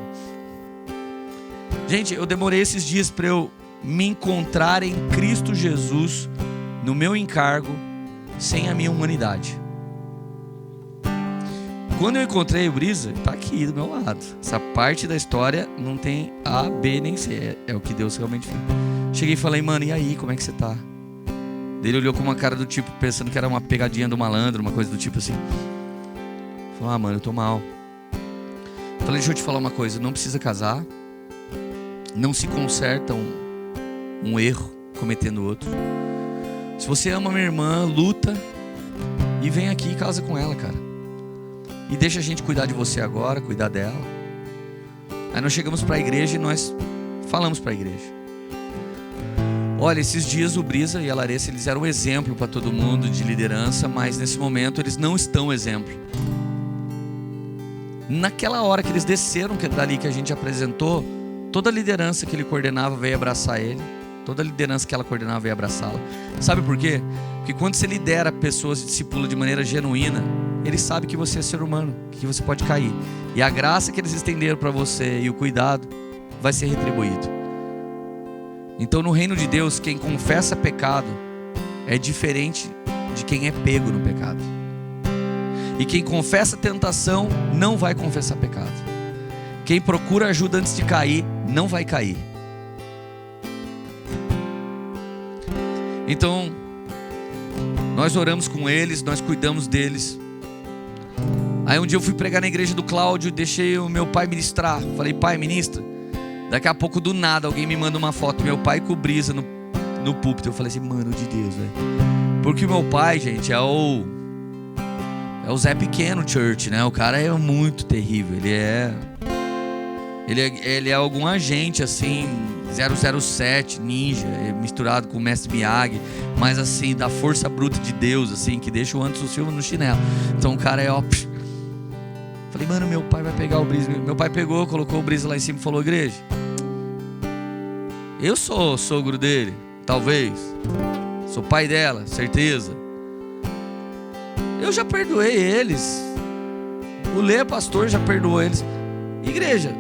Gente, eu demorei esses dias para eu me encontrar em Cristo Jesus, no meu encargo, sem a minha humanidade. Quando eu encontrei o Brisa, tá aqui do meu lado. Essa parte da história não tem A, B nem C. É o que Deus realmente fez. Cheguei e falei: mano, e aí, como é que você tá? Ele olhou com uma cara do tipo, pensando que era uma pegadinha do malandro, uma coisa do tipo assim. Falou: ah, mano, eu tô mal. Falei: deixa eu te falar uma coisa, não precisa casar. Não se conserta um erro cometendo outro. Se você ama minha irmã, luta e vem aqui e casa com ela, cara. E deixa a gente cuidar de você agora, cuidar dela. Aí nós chegamos para a igreja e nós falamos para a igreja: olha, esses dias o Brisa e a Larissa, eles eram um exemplo para todo mundo de liderança, mas nesse momento eles não estão exemplo. Naquela hora que eles desceram, que dali que a gente apresentou, toda a liderança que ele coordenava veio abraçar ele. Toda a liderança que ela coordenava veio abraçá-la. Sabe por quê? Porque quando você lidera pessoas e discipula de maneira genuína, ele sabe que você é ser humano, que você pode cair. E a graça que eles estenderam para você e o cuidado vai ser retribuído. Então no reino de Deus, quem confessa pecado é diferente de quem é pego no pecado. E quem confessa tentação não vai confessar pecado. Quem procura ajuda antes de cair não vai cair. Então nós oramos com eles, nós cuidamos deles. Aí um dia eu fui pregar na igreja do Cláudio, deixei o meu pai ministrar. Falei: pai, ministra. Daqui a pouco, do nada, alguém me manda uma foto, meu pai com o Brisa no púlpito. Eu falei assim: mano de Deus, velho. Porque o meu pai, gente, é o Zé Pequeno Church, né? O cara é muito terrível. Ele é algum agente assim, 007, ninja, misturado com o Mestre Miyagi, mas assim, da força bruta de Deus, assim, que deixa o Anderson Silva no chinelo. Então o cara é ó. Falei: mano, meu pai vai pegar o Brisa. Meu pai pegou, colocou o Brisa lá em cima e falou: igreja, eu sou sogro dele, talvez. Sou pai dela, certeza. Eu já perdoei eles. O Lê, pastor, já perdoou eles. Igreja,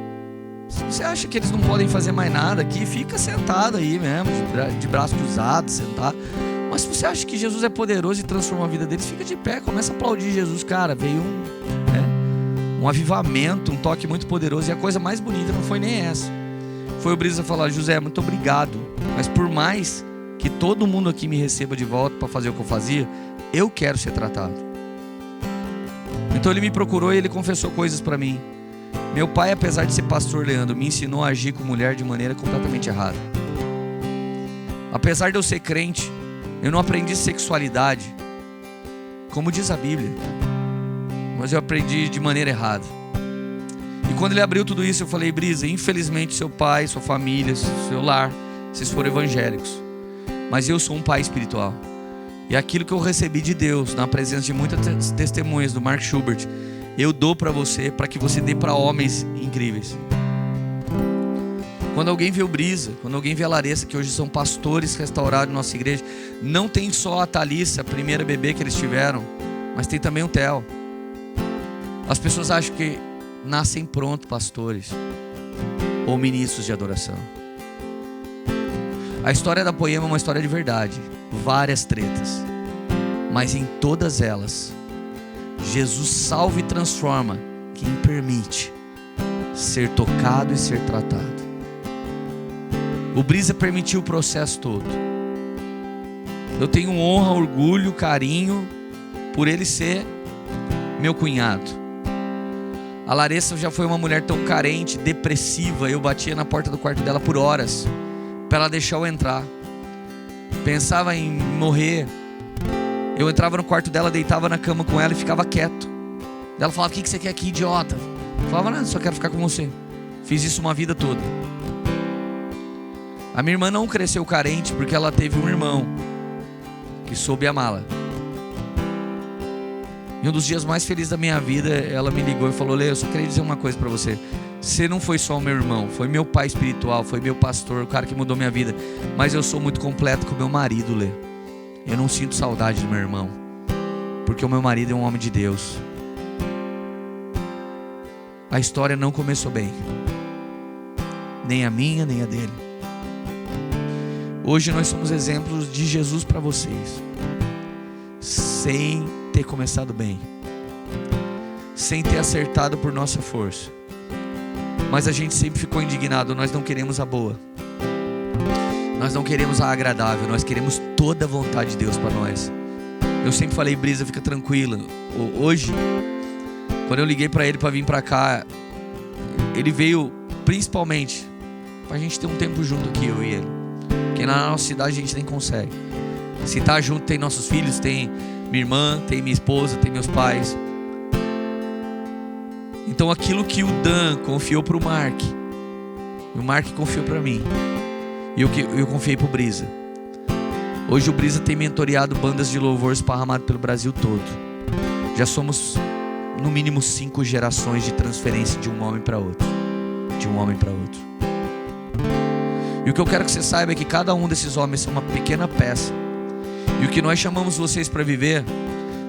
se você acha que eles não podem fazer mais nada aqui, fica sentado aí mesmo, de braço cruzado, sentado. Mas se você acha que Jesus é poderoso e transforma a vida deles, fica de pé, começa a aplaudir Jesus. Cara, veio um avivamento, um toque muito poderoso. E a coisa mais bonita não foi nem essa. Foi o Brisa falar: José, muito obrigado, mas por mais que todo mundo aqui me receba de volta para fazer o que eu fazia, eu quero ser tratado. Então ele me procurou e ele confessou coisas para mim. Meu pai, apesar de ser pastor, Leandro, me ensinou a agir com mulher de maneira completamente errada. Apesar de eu ser crente, eu não aprendi sexualidade como diz a Bíblia, mas eu aprendi de maneira errada. E quando ele abriu tudo isso, eu falei: Brisa, infelizmente seu pai, sua família, seu lar, vocês foram evangélicos, mas eu sou um pai espiritual. E aquilo que eu recebi de Deus, na presença de muitas testemunhas do Mark Schubert, eu dou para você, para que você dê para homens incríveis. Quando alguém vê o Brisa, quando alguém vê a Larissa, que hoje são pastores restaurados na nossa igreja, não tem só a Thalissa, a primeira bebê que eles tiveram, mas tem também o Theo. As pessoas acham que nascem prontos pastores ou ministros de adoração. A história da Poema é uma história de verdade, várias tretas, mas em todas elas Jesus salva e transforma quem permite ser tocado e ser tratado. O Brisa permitiu o processo todo. Eu tenho honra, orgulho, carinho por ele ser meu cunhado. A Larissa já foi uma mulher tão carente, depressiva. Eu batia na porta do quarto dela por horas para ela deixar eu entrar. Pensava em morrer. Eu entrava no quarto dela, deitava na cama com ela e ficava quieto. Ela falava: o que você quer aqui, idiota? Eu falava: nada, só quero ficar com você. Fiz isso uma vida toda. A minha irmã não cresceu carente porque ela teve um irmão que soube amá-la. E um dos dias mais felizes da minha vida, ela me ligou e falou: Lê, eu só queria dizer uma coisa pra você. Você não foi só o meu irmão, foi meu pai espiritual, foi meu pastor, o cara que mudou minha vida. Mas eu sou muito completo com o meu marido, Lê. Eu não sinto saudade do meu irmão, porque o meu marido é um homem de Deus. A história não começou bem, nem a minha, nem a dele. Hoje nós somos exemplos de Jesus para vocês, sem ter começado bem, sem ter acertado por nossa força. Mas a gente sempre ficou indignado. Nós não queremos a boa, nós não queremos a agradável, nós queremos toda a vontade de Deus para nós. Eu sempre falei: Brisa, fica tranquila. Hoje, quando eu liguei para ele para vir para cá, ele veio principalmente para a gente ter um tempo junto aqui, eu e ele. Porque na nossa cidade a gente nem consegue. Se tá junto, tem nossos filhos, tem minha irmã, tem minha esposa, tem meus pais. Então aquilo que o Dan confiou para o Mark, e o Mark confiou para mim, e eu confiei para o Brisa. Hoje o Brisa tem mentoreado bandas de louvor esparramado pelo Brasil todo. Já somos no mínimo 5 gerações de transferência de um homem para outro. De um homem para outro. E o que eu quero que você saiba é que cada um desses homens é uma pequena peça. E o que nós chamamos vocês para viver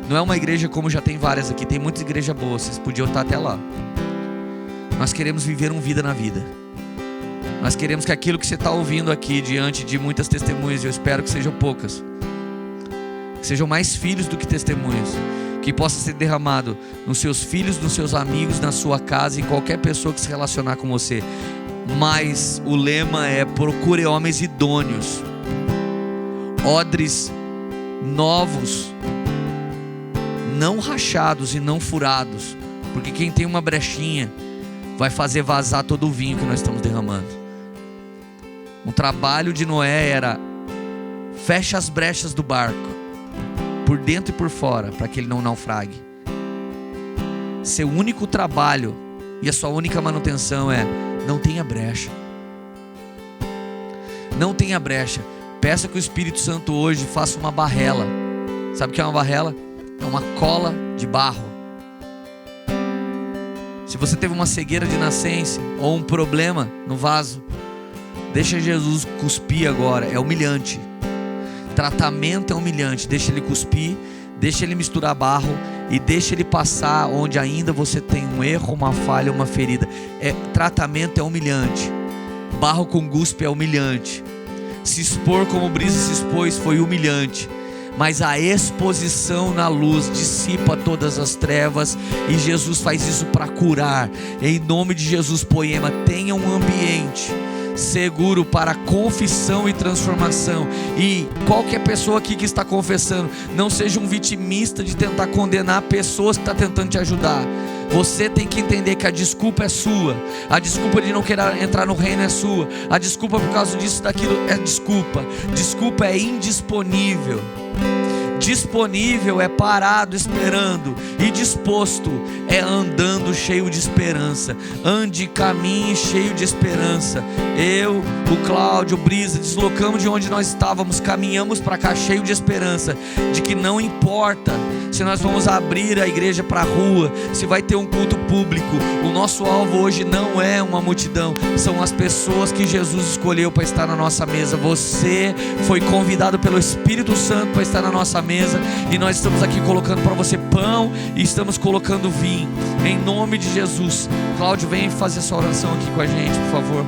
não é uma igreja como já tem várias aqui. Tem muitas igrejas boas, vocês podiam estar até lá. Nós queremos viver uma vida na vida. Nós queremos que aquilo que você está ouvindo aqui, diante de muitas testemunhas, eu espero que sejam poucas, que sejam mais filhos do que testemunhas, que possa ser derramado nos seus filhos, nos seus amigos, na sua casa, em qualquer pessoa que se relacionar com você. Mas o lema é: procure homens idôneos, odres novos, não rachados e não furados, porque quem tem uma brechinha vai fazer vazar todo o vinho que nós estamos derramando. O trabalho de Noé era: fecha as brechas do barco, por dentro e por fora, para que ele não naufrague. Seu único trabalho e a sua única manutenção é: não tenha brecha. Não tenha brecha. Peça que o Espírito Santo hoje faça uma barrela. Sabe o que é uma barrela? É uma cola de barro. Se você teve uma cegueira de nascença ou um problema no vaso, deixa Jesus cuspir agora. É humilhante. Tratamento é humilhante. Deixa ele cuspir, deixa ele misturar barro e deixa ele passar onde ainda você tem um erro, uma falha, uma ferida. Tratamento é humilhante. Barro com guspe é humilhante. Se expor como o Brisa se expôs foi humilhante. Mas a exposição na luz dissipa todas as trevas, e Jesus faz isso para curar. Em nome de Jesus, Poema, tenha um ambiente seguro para confissão e transformação. E qualquer pessoa aqui que está confessando, não seja um vitimista de tentar condenar pessoas que estão tentando te ajudar. Você tem que entender que a desculpa é sua. A desculpa de não querer entrar no reino é sua. A desculpa por causa disso, daquilo é desculpa. Desculpa é indisponível. Disponível é parado esperando, e disposto é andando cheio de esperança. Ande, caminhe cheio de esperança. Eu, o Cláudio, o Brisa, deslocamos de onde nós estávamos, caminhamos para cá cheio de esperança, de que não importa se nós vamos abrir a igreja para a rua, se vai ter um culto público, o nosso alvo hoje não é uma multidão, são as pessoas que Jesus escolheu para estar na nossa mesa. Você foi convidado pelo Espírito Santo para estar na nossa mesa, e nós estamos aqui colocando para você pão e estamos colocando vinho, em nome de Jesus. Cláudio, vem fazer essa oração aqui com a gente, por favor.